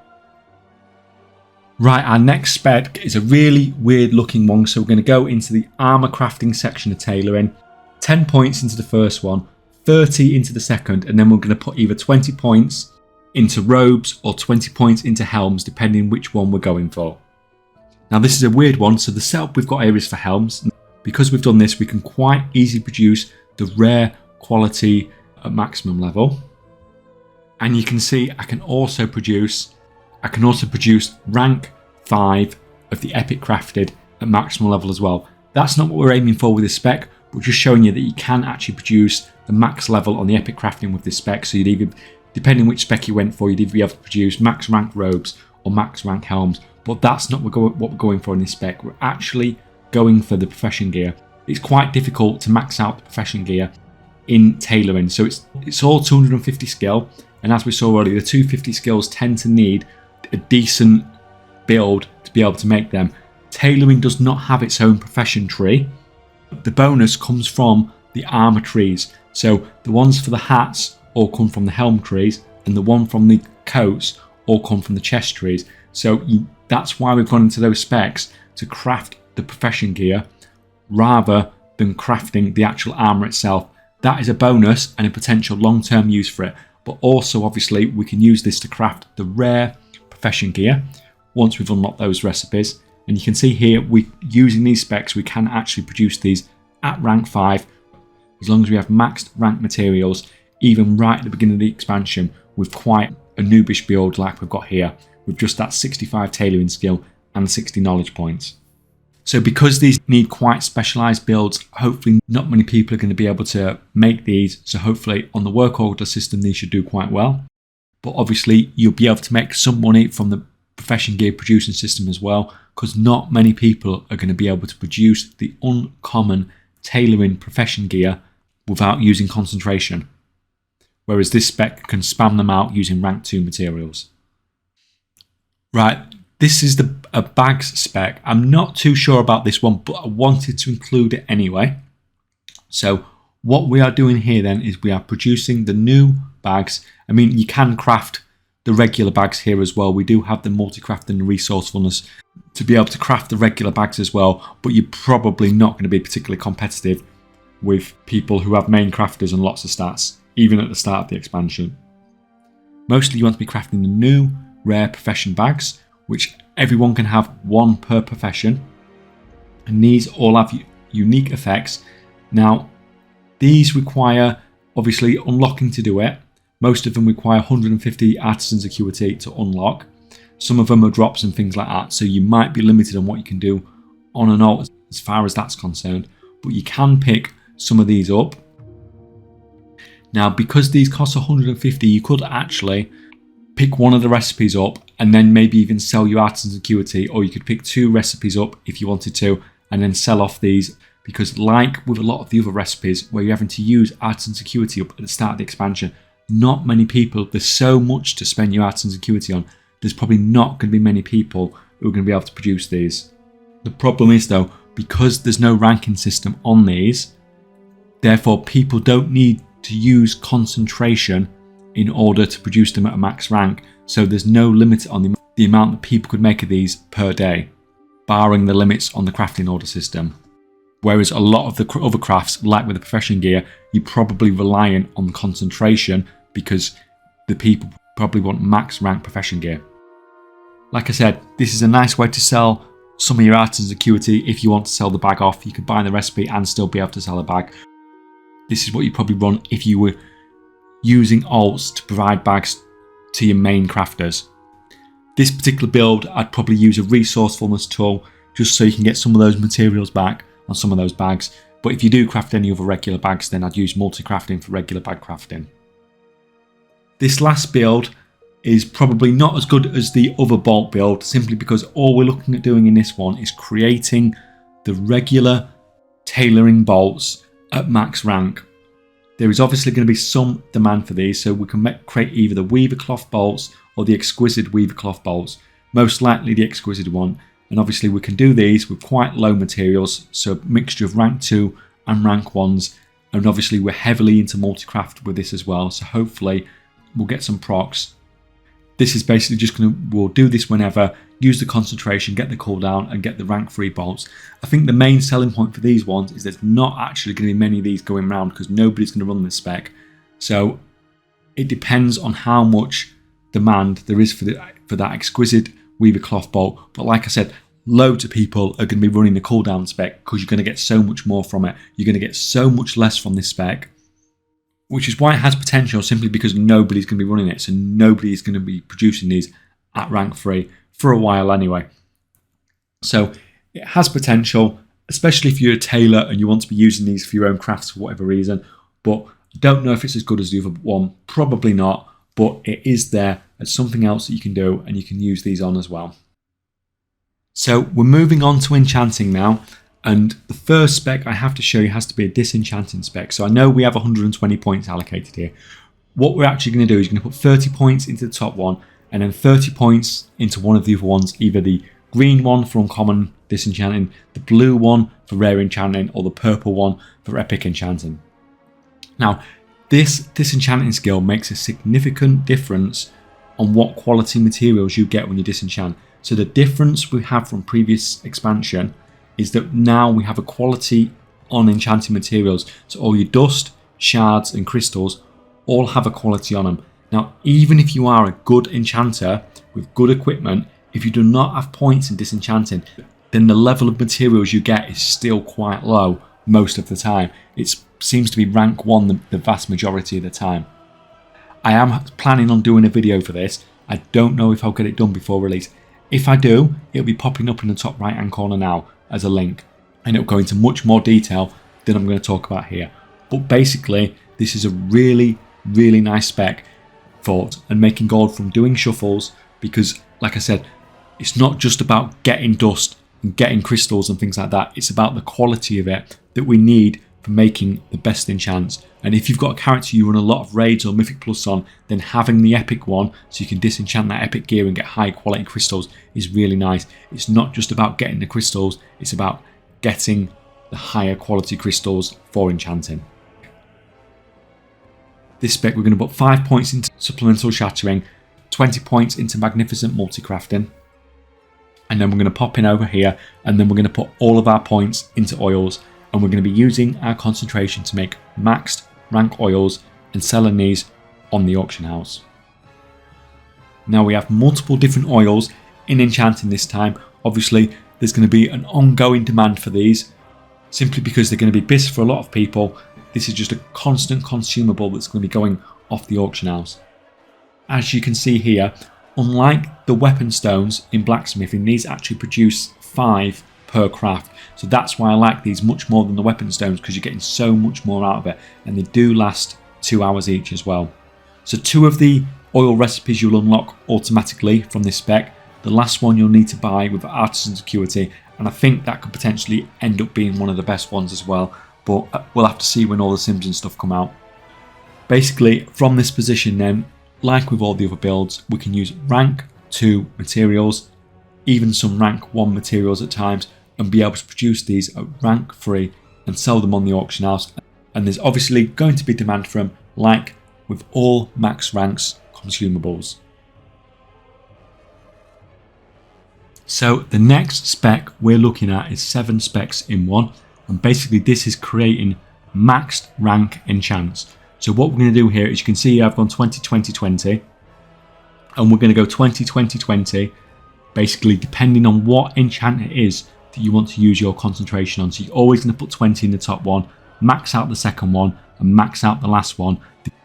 Right, our next spec is a really weird looking one, so we're going to go into the armour crafting section of tailoring. 10 points into the first one, 30 into the second, and then we're going to put either 20 points into robes or 20 points into helms, depending which one we're going for. Now this is a weird one, so the setup we've got here is for helms. Because we've done this, we can quite easily produce the rare quality at maximum level. And you can see I can also produce rank 5 of the epic crafted at maximum level as well. That's not what we're aiming for with this spec, but just showing you that you can actually produce the max level on the epic crafting with this spec. So you'd either, depending which spec you went for, you'd either be able to produce max rank robes or max rank helms. But that's not what we're going for in this spec. We're actually going for the profession gear. It's quite difficult to max out the profession gear in tailoring, so it's all 250 skill, and as we saw earlier, the 250 skills tend to need a decent build to be able to make them. Tailoring does not have its own profession tree. The bonus comes from the armour trees. So the ones for the hats all come from the helm trees, and the one from the coats all come from the chest trees. So that's why we've gone into those specs to craft the profession gear rather than crafting the actual armour itself. That is a bonus and a potential long-term use for it. But also, obviously, we can use this to craft the rare profession gear once we've unlocked those recipes. And you can see here, using these specs, we can actually produce these at rank 5 as long as we have maxed rank materials, even right at the beginning of the expansion, with quite a noobish build like we've got here, with just that 65 tailoring skill and 60 knowledge points. So because these need quite specialised builds, hopefully not many people are going to be able to make these. So hopefully on the work order system, these should do quite well. But obviously you'll be able to make some money from the profession gear producing system as well, because not many people are going to be able to produce the uncommon tailoring profession gear without using concentration. Whereas this spec can spam them out using rank 2 materials. Right. This is a bags spec. I'm not too sure about this one, but I wanted to include it anyway. So what we are doing here then is we are producing the new bags. I mean, you can craft the regular bags here as well. We do have the multi-craft and the resourcefulness to be able to craft the regular bags as well, but you're probably not going to be particularly competitive with people who have main crafters and lots of stats, even at the start of the expansion. Mostly you want to be crafting the new rare profession bags, which everyone can have one per profession, and these all have unique effects. Now, these require obviously unlocking to do it. Most of them require 150 Artisan's Acuity to unlock. Some of them are drops and things like that, so you might be limited on what you can do on and off as far as that's concerned, but you can pick some of these up. Now, because these cost 150, you could actually pick one of the recipes up and then maybe even sell your Artisan's Acuity, or you could pick 2 recipes up if you wanted to and then sell off these, because like with a lot of the other recipes where you're having to use Artisan's Acuity up at the start of the expansion, not many people, there's so much to spend your Artisan's Acuity on, there's probably not going to be many people who are going to be able to produce these. The problem is though, because there's no ranking system on these, therefore people don't need to use concentration in order to produce them at a max rank, so there's no limit on the amount that people could make of these per day, barring the limits on the crafting order system. Whereas a lot of the other crafts, like with the profession gear, you're probably relying on concentration because the people probably want max rank profession gear. Like I said, this is a nice way to sell some of your Artisan's Acuity. If you want to sell the bag off, you could buy the recipe and still be able to sell a bag. This is what you probably run if you were using alts to provide bags to your main crafters. This particular build, I'd probably use a resourcefulness tool just so you can get some of those materials back on some of those bags. But if you do craft any other regular bags, then I'd use multi-crafting for regular bag crafting. This last build is probably not as good as the other bolt build, simply because all we're looking at doing in this one is creating the regular tailoring bolts at max rank. There is obviously going to be some demand for these, so we can create either the weaver cloth bolts or the exquisite weaver cloth bolts, most likely the exquisite one. And obviously we can do these with quite low materials, so a mixture of rank 2 and rank 1s, and obviously we're heavily into multi-craft with this as well, so hopefully we'll get some procs. This is basically just we'll do this whenever, use the concentration, get the cooldown and get the rank 3 bolts. I think the main selling point for these ones is there's not actually going to be many of these going around because nobody's going to run this spec. So it depends on how much demand there is for that exquisite weaver cloth bolt. But like I said, loads of people are going to be running the cooldown spec because you're going to get so much more from it. You're going to get so much less from this spec, which is why it has potential, simply because nobody's going to be running it. So nobody is going to be producing these at rank 3 for a while anyway. So it has potential, especially if you're a tailor and you want to be using these for your own crafts for whatever reason. But I don't know if it's as good as the other one. Probably not, but it is there as something else that you can do, and you can use these on as well. So we're moving on to enchanting now. And the first spec I have to show you has to be a disenchanting spec. So I know we have 120 points allocated here. What we're actually going to do is going to put 30 points into the top one and then 30 points into one of the other ones, either the green one for uncommon disenchanting, the blue one for rare enchanting, or the purple one for epic enchanting. Now, this disenchanting skill makes a significant difference on what quality materials you get when you disenchant. So the difference we have from previous expansion is that now we have a quality on enchanting materials. So all your dust, shards and crystals all have a quality on them. Now, even if you are a good enchanter with good equipment, if you do not have points in disenchanting, then the level of materials you get is still quite low most of the time. It seems to be rank 1 the vast majority of the time. I am planning on doing a video for this. I don't know if I'll get it done before release. If I do, it'll be popping up in the top right hand corner now as a link, and it'll go into much more detail than I'm going to talk about here. But basically, this is a really nice spec for and making gold from doing shuffles, because like I said, it's not just about getting dust and getting crystals and things like that. It's about the quality of it that we need for making the best enchants. And if you've got a character you run a lot of raids or mythic plus on, then having the epic one so you can disenchant that epic gear and get high quality crystals is really nice. It's not just about getting the crystals, it's about getting the higher quality crystals for enchanting. This spec we're going to put 5 points into supplemental shattering, 20 points into magnificent multi-crafting, and then we're going to pop in over here, and then we're going to put all of our points into oils, and we're going to be using our concentration to make maxed rank oils and selling these on the auction house. Now we have multiple different oils in enchanting this time. Obviously there's going to be an ongoing demand for these simply because they're going to be busy for a lot of people. This is just a constant consumable that's going to be going off the auction house. As you can see here, unlike the weapon stones in blacksmithing, these actually produce 5 per craft. So that's why I like these much more than the weapon stones, because you're getting so much more out of it, and they do last 2 hours each as well. So 2 of the oil recipes you'll unlock automatically from this spec. The last one you'll need to buy with Artisan's Acuity, and I think that could potentially end up being one of the best ones as well, but we'll have to see when all the sims and stuff come out. Basically, from this position then, like with all the other builds, we can use rank 2 materials, even some rank 1 materials at times, and be able to produce these at rank 3 and sell them on the auction house. And there's obviously going to be demand for them, like with all max ranks consumables. So the next spec we're looking at is 7 specs in one, and basically this is creating maxed rank enchants. So what we're going to do here is, you can see I've gone 20-20-20, and we're going to go 20-20-20, basically depending on what enchant it is that you want to use your concentration on. So you're always going to put 20 in the top one, max out the second one, and max out the last one,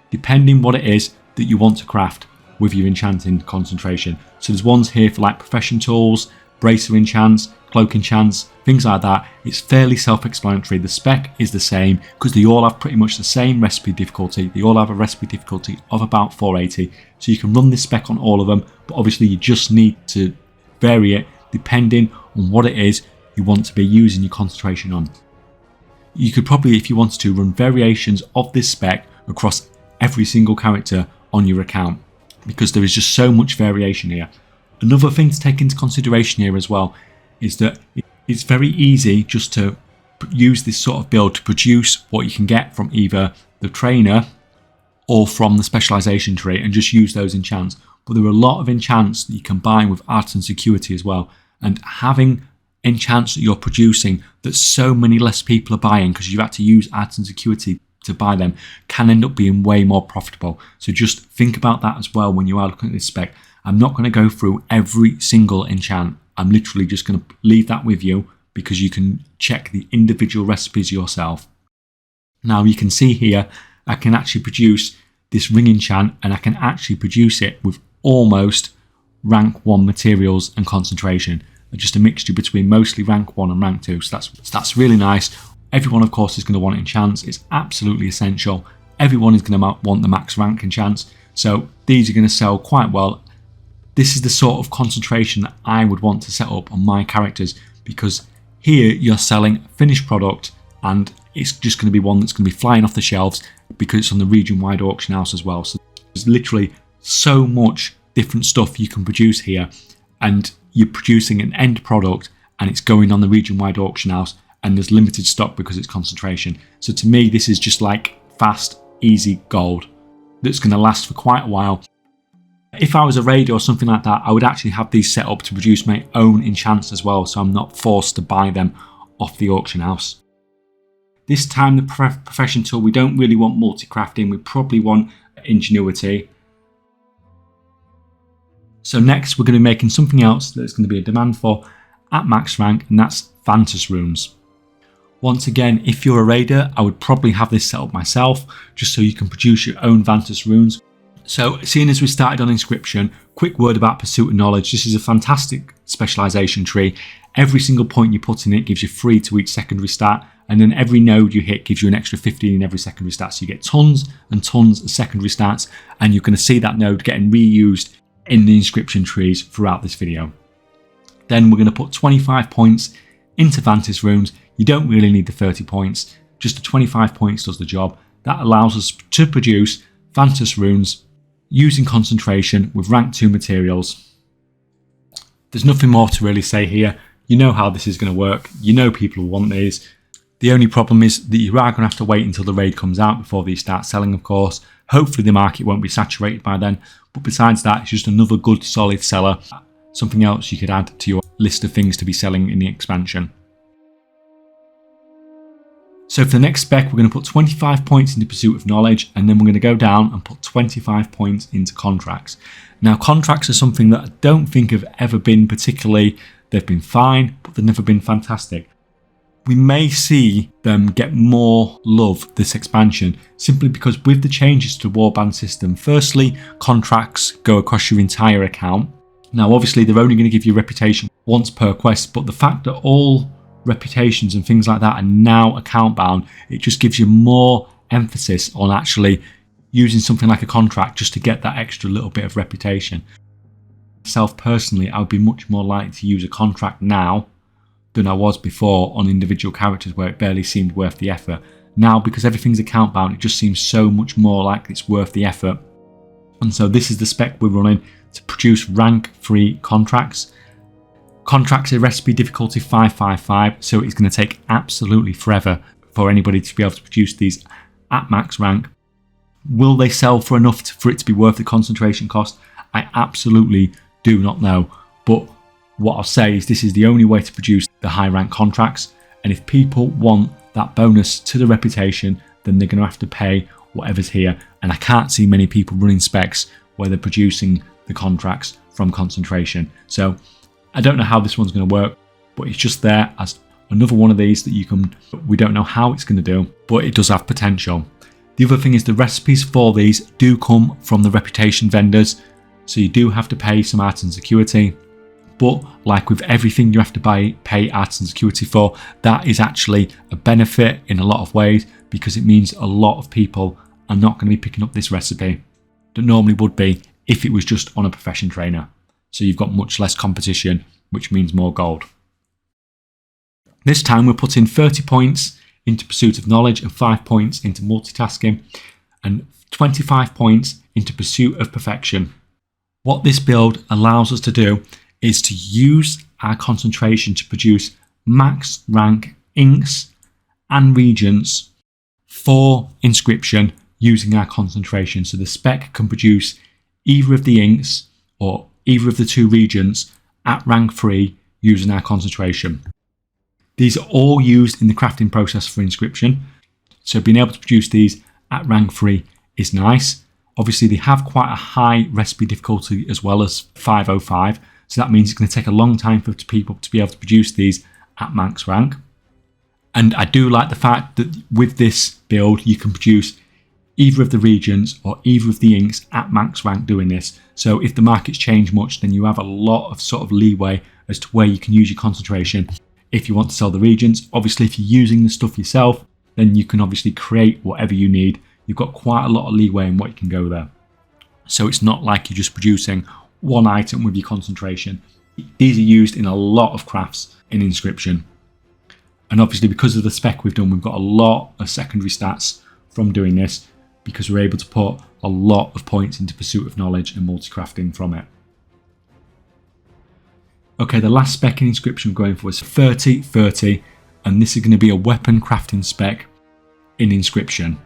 depending what it is that you want to craft with your enchanting concentration. So there's ones here for like profession tools, bracer enchants, cloak enchants, things like that. It's fairly self-explanatory. The spec is the same because they all have pretty much the same recipe difficulty. They all have a recipe difficulty of about 480. So you can run this spec on all of them, but obviously you just need to vary it depending on what it is you want to be using your concentration on. You could probably, if you wanted to, run variations of this spec across every single character on your account, because there is just so much variation here. Another thing to take into consideration here as well is that it's very easy just to use this sort of build to produce what you can get from either the trainer or from the specialization tree and just use those enchants. But there are a lot of enchants that you can buy with Artisan's Acuity as well, and having enchants that you're producing that so many less people are buying because you've had to use Artisan's Acuity to buy them can end up being way more profitable. So just think about that as well when you are looking at this spec. I'm not going to go through every single enchant. I'm literally just going to leave that with you because you can check the individual recipes yourself. Now you can see here I can actually produce this ring enchant, and I can actually produce it with almost rank 1 materials and concentration. Just a mixture between mostly rank 1 and rank 2. So that's really nice. Everyone of course is going to want enchants. It's absolutely essential. Everyone is going to want the max rank enchants. So these are going to sell quite well. This is the sort of concentration that I would want to set up on my characters, because here you're selling finished product and it's just going to be one that's going to be flying off the shelves because it's on the region-wide auction house as well. So there's literally so much different stuff you can produce here, and you're producing an end product and it's going on the region-wide auction house, and there's limited stock because it's concentration. So to me, this is just like fast, easy gold that's going to last for quite a while. If I was a raider or something like that, I would actually have these set up to produce my own enchants as well, so I'm not forced to buy them off the auction house. This time, the profession tool, we don't really want multi-crafting, we probably want ingenuity. So next, we're going to be making something else that there's going to be a demand for at max rank, and that's Vantus runes. Once again, if you're a raider, I would probably have this set up myself, just so you can produce your own Vantus runes. So seeing as we started on Inscription, quick word about Pursuit of Knowledge. This is a fantastic specialisation tree. Every single point you put in it gives you 3 to each secondary stat, and then every node you hit gives you an extra 15 in every secondary stat. So you get tons and tons of secondary stats, and you're going to see that node getting reused in the Inscription trees throughout this video. Then we're going to put 25 points into Vantus runes. You don't really need the 30 points, just the 25 points does the job. That allows us to produce Vantus runes using concentration with rank 2 materials. There's nothing more to really say here. You know how this is going to work. You know people will want these. The only problem is that you are going to have to wait until the raid comes out before these start selling, of course. Hopefully the market won't be saturated by then. But besides that, it's just another good solid seller. Something else you could add to your list of things to be selling in the expansion. So for the next spec, we're going to put 25 points into Pursuit of Knowledge, and then we're going to go down and put 25 points into contracts. Now, contracts are something that I don't think have ever been particularly, they've been fine, but they've never been fantastic. We may see them get more love this expansion, simply because with the changes to the warband system, firstly, contracts go across your entire account. Now, obviously, they're only going to give you reputation once per quest, but the fact that all reputations and things like that are now account bound, it just gives you more emphasis on actually using something like a contract just to get that extra little bit of reputation. Myself personally, I would be much more likely to use a contract now than I was before on individual characters where it barely seemed worth the effort. Now, because everything's account bound, it just seems so much more like it's worth the effort. And so this is the spec we're running to produce rank 3 contracts. Contracts are recipe difficulty 555, so it's going to take absolutely forever for anybody to be able to produce these at max rank. Will they sell for enough for it to be worth the concentration cost? I absolutely do not know, but what I'll say is this is the only way to produce the high rank contracts, and if people want that bonus to the reputation, then they're going to have to pay whatever's here, and I can't see many people running specs where they're producing the contracts from concentration. So I don't know how this one's going to work, but it's just there as another one of these that you can, we don't know how it's going to do, but it does have potential. The other thing is the recipes for these do come from the reputation vendors, so you do have to pay some Artisan Acuity, but like with everything you have to pay Artisan Acuity for, that is actually a benefit in a lot of ways, because it means a lot of people are not going to be picking up this recipe that normally would be if it was just on a profession trainer. So you've got much less competition, which means more gold. This time we're putting 30 points into Pursuit of Knowledge and 5 points into multitasking and 25 points into Pursuit of Perfection. What this build allows us to do is to use our concentration to produce max rank inks and regions for Inscription using our concentration. So the spec can produce either of the inks or either of the 2 regions at rank 3 using our concentration. These are all used in the crafting process for Inscription, so being able to produce these at rank 3 is nice. Obviously they have quite a high recipe difficulty as well as 505, so that means it's going to take a long time for people to be able to produce these at max rank. And I do like the fact that with this build you can produce either of the regions or either of the inks at max rank doing this. So if the markets change much, then you have a lot of sort of leeway as to where you can use your concentration if you want to sell the regions. Obviously, if you're using the stuff yourself, then you can obviously create whatever you need. You've got quite a lot of leeway in what you can go there. So it's not like you're just producing one item with your concentration. These are used in a lot of crafts in Inscription. And obviously because of the spec we've done, we've got a lot of secondary stats from doing this, because we're able to put a lot of points into Pursuit of Knowledge and multi-crafting from it. Okay, the last spec in Inscription we're going for is 30-30, and this is going to be a weapon crafting spec in Inscription.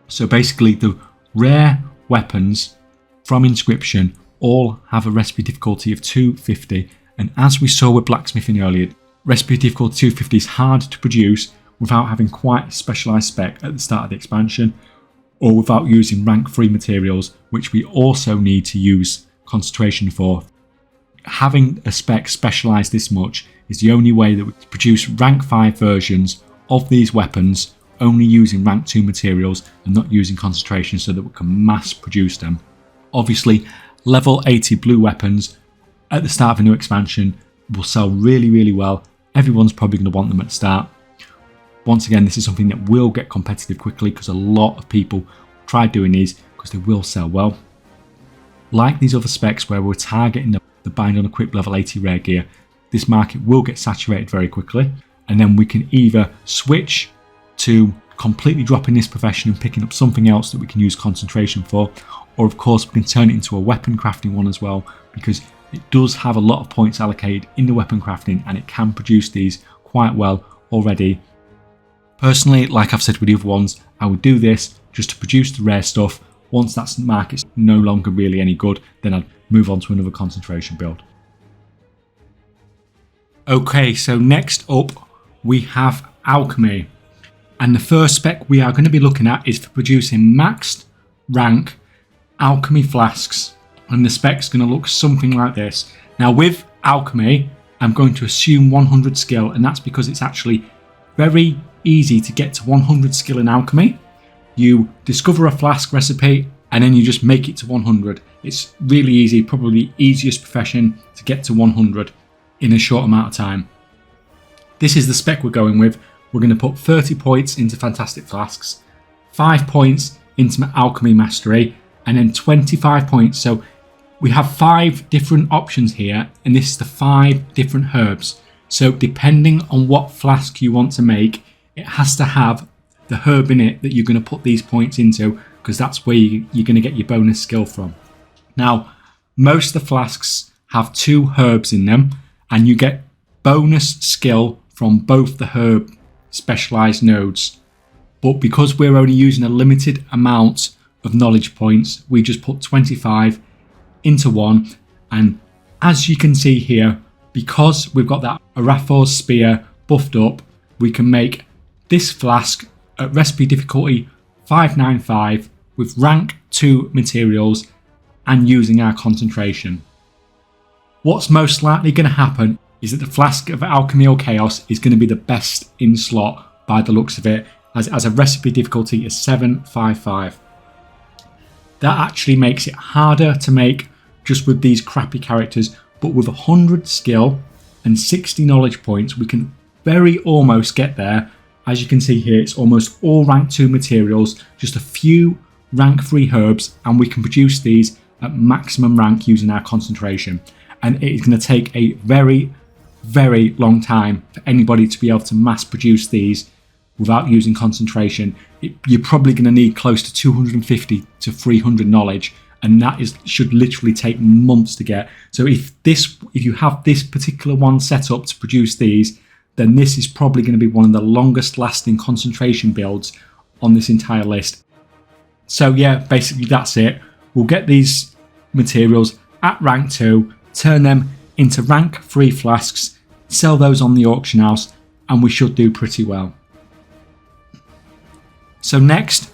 So basically the rare weapons from Inscription all have a recipe difficulty of 250, and as we saw with Blacksmithing earlier, recipe difficulty 250 is hard to produce without having quite a specialised spec at the start of the expansion, or without using rank 3 materials, which we also need to use concentration for. Having a spec specialised this much is the only way that we can produce rank 5 versions of these weapons only using rank 2 materials and not using concentration, so that we can mass produce them. Obviously, level 80 blue weapons at the start of a new expansion will sell really well. Everyone's probably going to want them at the start. Once again, this is something that will get competitive quickly because a lot of people try doing these because they will sell well. Like these other specs where we're targeting the bind on equip level 80 rare gear, this market will get saturated very quickly, and then we can either switch to completely dropping this profession and picking up something else that we can use concentration for, or of course we can turn it into a weapon crafting one as well, because it does have a lot of points allocated in the weapon crafting and it can produce these quite well already. Personally, like I've said with the other ones, I would do this just to produce the rare stuff. Once that market's no longer really any good, then I'd move on to another concentration build. Okay, so next up we have Alchemy. And the first spec we are going to be looking at is for producing maxed rank alchemy flasks. And the spec's going to look something like this. Now with Alchemy, I'm going to assume 100 skill, and that's because it's actually very easy to get to 100 skill in Alchemy. You discover a flask recipe and then you just make it to 100. It's really easy, probably the easiest profession to get to 100 in a short amount of time. This is the spec we're going with. We're going to put 30 points into Fantastic Flasks, 5 points into Alchemy Mastery, and then 25 points. So we have 5 different options here, and this is the 5 different herbs. So depending on what flask you want to make, it has to have the herb in it that you're going to put these points into, because that's where you're going to get your bonus skill from. Now, most of the flasks have 2 herbs in them, and you get bonus skill from both the herb specialized nodes. But because we're only using a limited amount of knowledge points, we just put 25 into one. And as you can see here, because we've got that Arathor's spear buffed up, we can make this flask at recipe difficulty 595 with rank 2 materials and using our concentration. What's most likely going to happen is that the flask of Alchemy or Chaos is going to be the best in slot by the looks of it, as it has a recipe difficulty of 755. That actually makes it harder to make just with these crappy characters, but with 100 skill and 60 knowledge points we can very almost get there. As you can see here, it's almost all rank 2 materials, just a few rank 3 herbs, and we can produce these at maximum rank using our concentration. And it is going to take a very long time for anybody to be able to mass produce these without using concentration. You're probably going to need close to 250 to 300 knowledge, and that should literally take months to get. So if you have this particular one set up to produce these, then this is probably going to be one of the longest lasting concentration builds on this entire list. So yeah, basically that's it. We'll get these materials at rank 2, turn them into rank 3 flasks, sell those on the auction house, and we should do pretty well. So next,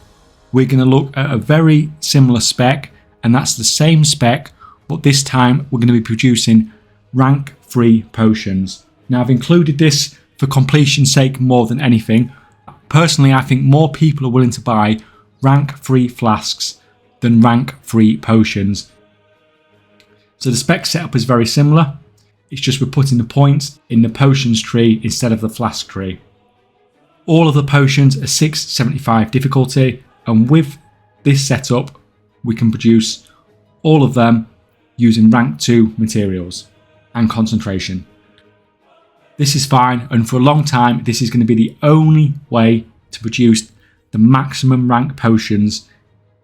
we're going to look at a very similar spec, and that's the same spec, but this time we're going to be producing rank 3 potions. Now I've included this for completion's sake more than anything. Personally, I think more people are willing to buy rank 3 flasks than rank 3 potions. So the spec setup is very similar. It's just we're putting the points in the potions tree instead of the flask tree. All of the potions are 675 difficulty, and with this setup we can produce all of them using rank 2 materials and concentration. This is fine, and for a long time this is going to be the only way to produce the maximum rank potions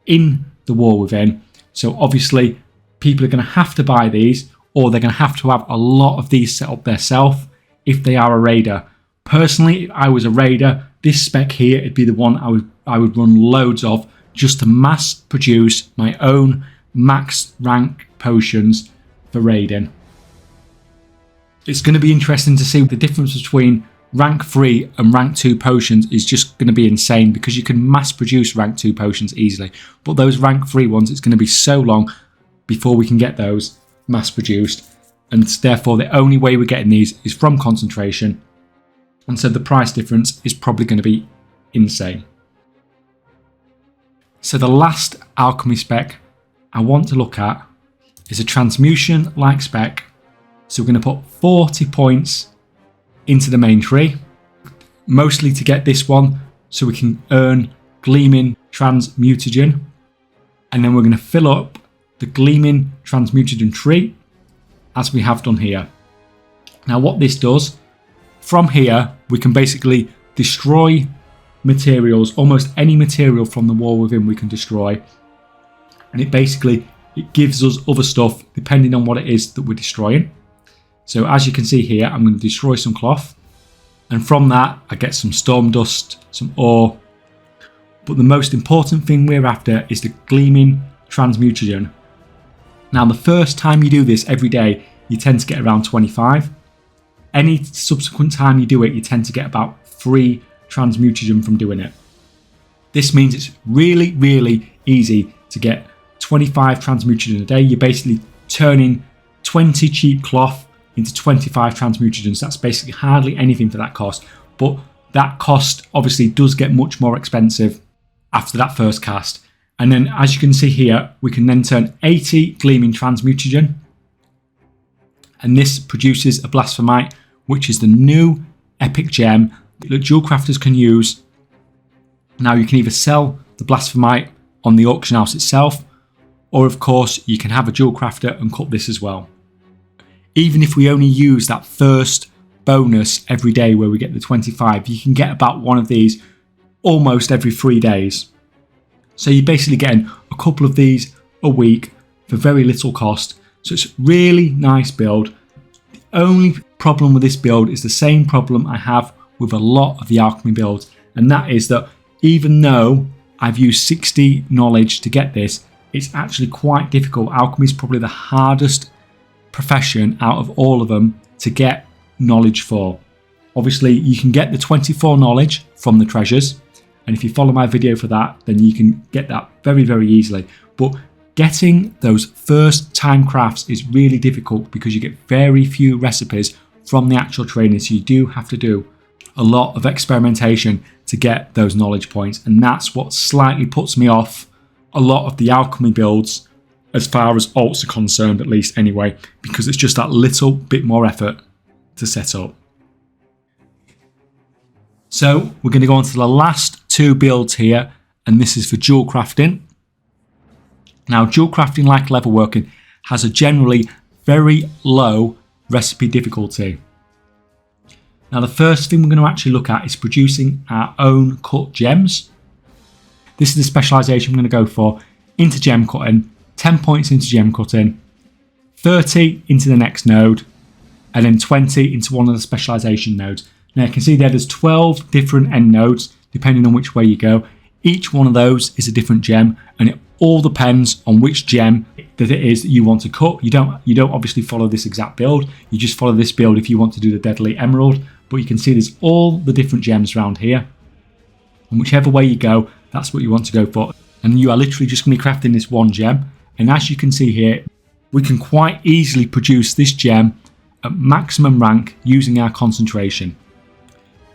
in the War Within. So obviously people are going to have to buy these, or they're going to have a lot of these set up themselves if they are a raider. Personally, if I was a raider, this spec here would be the one I would run loads of, just to mass produce my own max rank potions for raiding. It's going to be interesting to see the difference between rank 3 and rank 2 potions is just going to be insane, because you can mass produce rank 2 potions easily, but those rank 3 ones, it's going to be so long before we can get those mass produced, and therefore the only way we're getting these is from concentration, and so the price difference is probably going to be insane. So the last alchemy spec I want to look at is a transmutation like spec. So we're going to put 40 points into the main tree, mostly to get this one so we can earn gleaming transmutagen, and then we're going to fill up the gleaming transmutagen tree as we have done here. Now what this does, from here we can basically destroy materials, almost any material from the War Within we can destroy, and it gives us other stuff depending on what it is that we're destroying. So as you can see here, I'm going to destroy some cloth, and from that I get some storm dust, some ore, but the most important thing we're after is the gleaming transmutagen. Now the first time you do this every day, you tend to get around 25. Any subsequent time you do it, you tend to get about 3 transmutagen from doing it. This means it's really, really easy to get 25 transmutagen a day. You're basically turning 20 cheap cloth into 25 transmutagens. That's basically hardly anything for that cost, but that cost obviously does get much more expensive after that first cast. And then as you can see here, we can then turn 80 gleaming transmutagen, and this produces a blasphemite, which is the new epic gem that jewel crafters can use. Now you can either sell the blasphemite on the auction house itself, or of course you can have a jewel crafter and cut this as well. Even if we only use that first bonus every day where we get the 25, you can get about one of these almost every 3 days. So you're basically getting a couple of these a week for very little cost. So it's a really nice build. The only problem with this build is the same problem I have with a lot of the alchemy builds, and that is that even though I've used 60 knowledge to get this, it's actually quite difficult. Alchemy is probably the hardest profession out of all of them to get knowledge for. Obviously you can get the 24 knowledge from the treasures, and if you follow my video for that, then you can get that very, very easily. But getting those first time crafts is really difficult because you get very few recipes from the actual training, so you do have to do a lot of experimentation to get those knowledge points, and that's what slightly puts me off a lot of the alchemy builds as far as alts are concerned, at least anyway, because it's just that little bit more effort to set up. So we're going to go on to the last 2 builds here, and this is for jewelcrafting. Now jewelcrafting, like leatherworking, has a generally very low recipe difficulty. Now the first thing we're going to actually look at is producing our own cut gems. This is the specialisation we're going to go for into gem cutting, 10 points into gem cutting, 30 into the next node, and then 20 into one of the specialisation nodes. Now you can see there's 12 different end nodes depending on which way you go. Each one of those is a different gem, and it all depends on which gem that it is that you want to cut. You don't obviously follow this exact build, you just follow this build if you want to do the deadly emerald, but you can see there's all the different gems around here, and whichever way you go, that's what you want to go for. And you are literally just going to be crafting this one gem, and as you can see here, we can quite easily produce this gem at maximum rank using our concentration.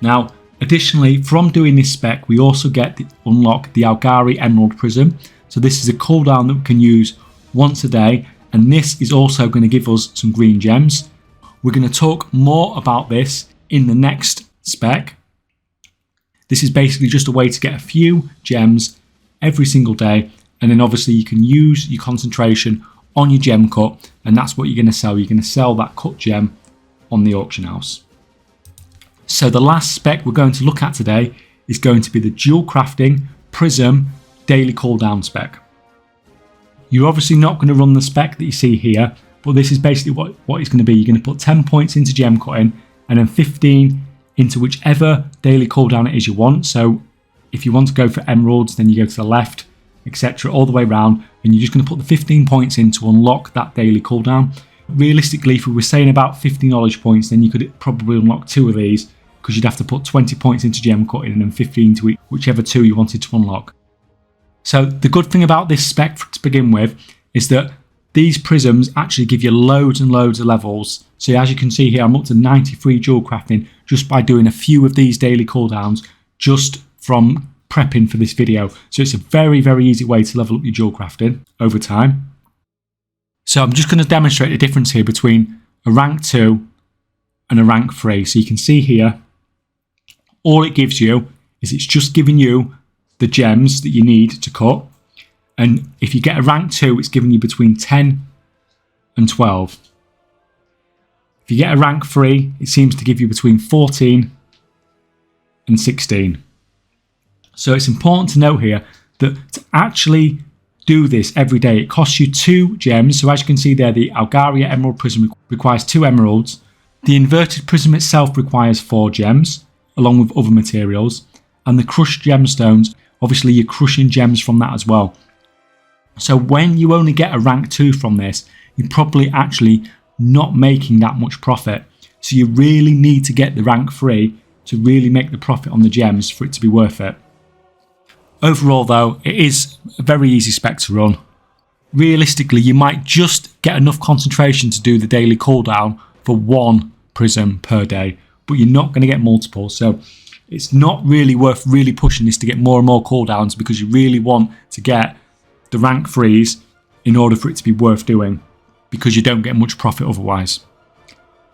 Now additionally, from doing this spec, we also get to unlock the Algari Emerald Prism. So this is a cooldown that we can use once a day, and this is also going to give us some green gems. We're going to talk more about this in the next spec. This is basically just a way to get a few gems every single day, and then obviously you can use your concentration on your gem cut, and that's what you're going to sell. You're going to sell that cut gem on the auction house. So the last spec we're going to look at today is going to be the Jewelcrafting Prism Daily Cooldown spec. You're obviously not going to run the spec that you see here, but this is basically what it's going to be. You're going to put 10 points into gem cutting and then 15 into whichever daily cooldown it is you want. So if you want to go for emeralds, then you go to the left, etc., all the way around, and you're just going to put the 15 points in to unlock that daily cooldown. Realistically, if we were saying about 50 knowledge points, then you could probably unlock 2 of these, because you'd have to put 20 points into gem cutting and then 15 to whichever 2 you wanted to unlock. So the good thing about this spec to begin with is that these prisms actually give you loads and loads of levels. So as you can see here, I'm up to 93 Jewelcrafting just by doing a few of these daily cooldowns just from prepping for this video. So it's a very, very easy way to level up your Jewelcrafting over time. So I'm just going to demonstrate the difference here between a rank 2 and a rank 3. So you can see here, all it gives you is it's just giving you the gems that you need to cut. And if you get a rank 2, it's giving you between 10 and 12. If you get a rank 3, it seems to give you between 14 and 16. So it's important to note here that to actually do this every day, it costs you 2 gems. So as you can see there, the Algaria Emerald Prism requires 2 emeralds. The inverted prism itself requires 4 gems, along with other materials. And the crushed gemstones, obviously you're crushing gems from that as well. So when you only get a rank 2 from this, you're probably actually not making that much profit. So you really need to get the rank 3 to really make the profit on the gems for it to be worth it. Overall though, it is a very easy spec to run. Realistically, you might just get enough concentration to do the daily cooldown for 1 prism per day, but you're not going to get multiple. So it's not really worth really pushing this to get more and more cooldowns, because you really want to get the rank 3s in order for it to be worth doing, because you don't get much profit otherwise.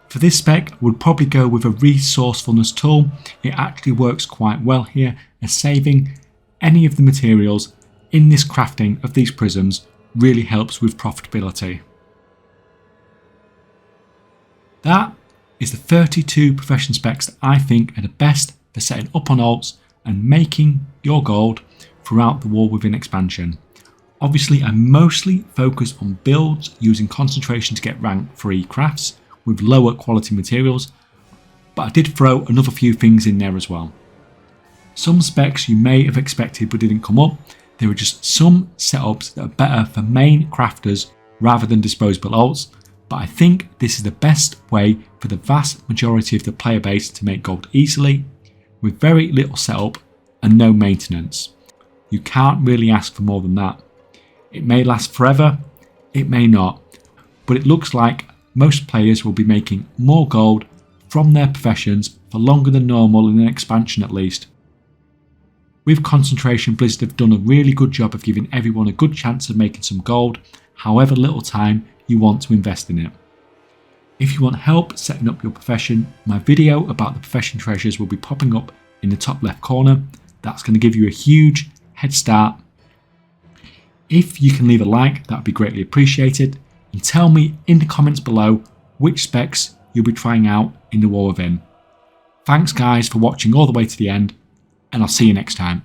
For this spec, I would probably go with a resourcefulness tool. It actually works quite well here, as saving any of the materials in this crafting of these prisms really helps with profitability. That is the 32 profession specs that I think are the best for setting up on alts and making your gold throughout the War Within expansion. Obviously, I mostly focus on builds using concentration to get rank 3 crafts with lower quality materials, but I did throw another few things in there as well. Some specs you may have expected but didn't come up. There are just some setups that are better for main crafters rather than disposable alts, but I think this is the best way for the vast majority of the player base to make gold easily, with very little setup and no maintenance. You can't really ask for more than that. It may last forever, it may not, but it looks like most players will be making more gold from their professions for longer than normal in an expansion at least. With concentration, Blizzard have done a really good job of giving everyone a good chance of making some gold, however little time you want to invest in it. If you want help setting up your profession, my video about the profession treasures will be popping up in the top left corner. That's going to give you a huge head start. If you can leave a like, that would be greatly appreciated, and tell me in the comments below which specs you'll be trying out in the War Within. Thanks guys for watching all the way to the end, and I'll see you next time.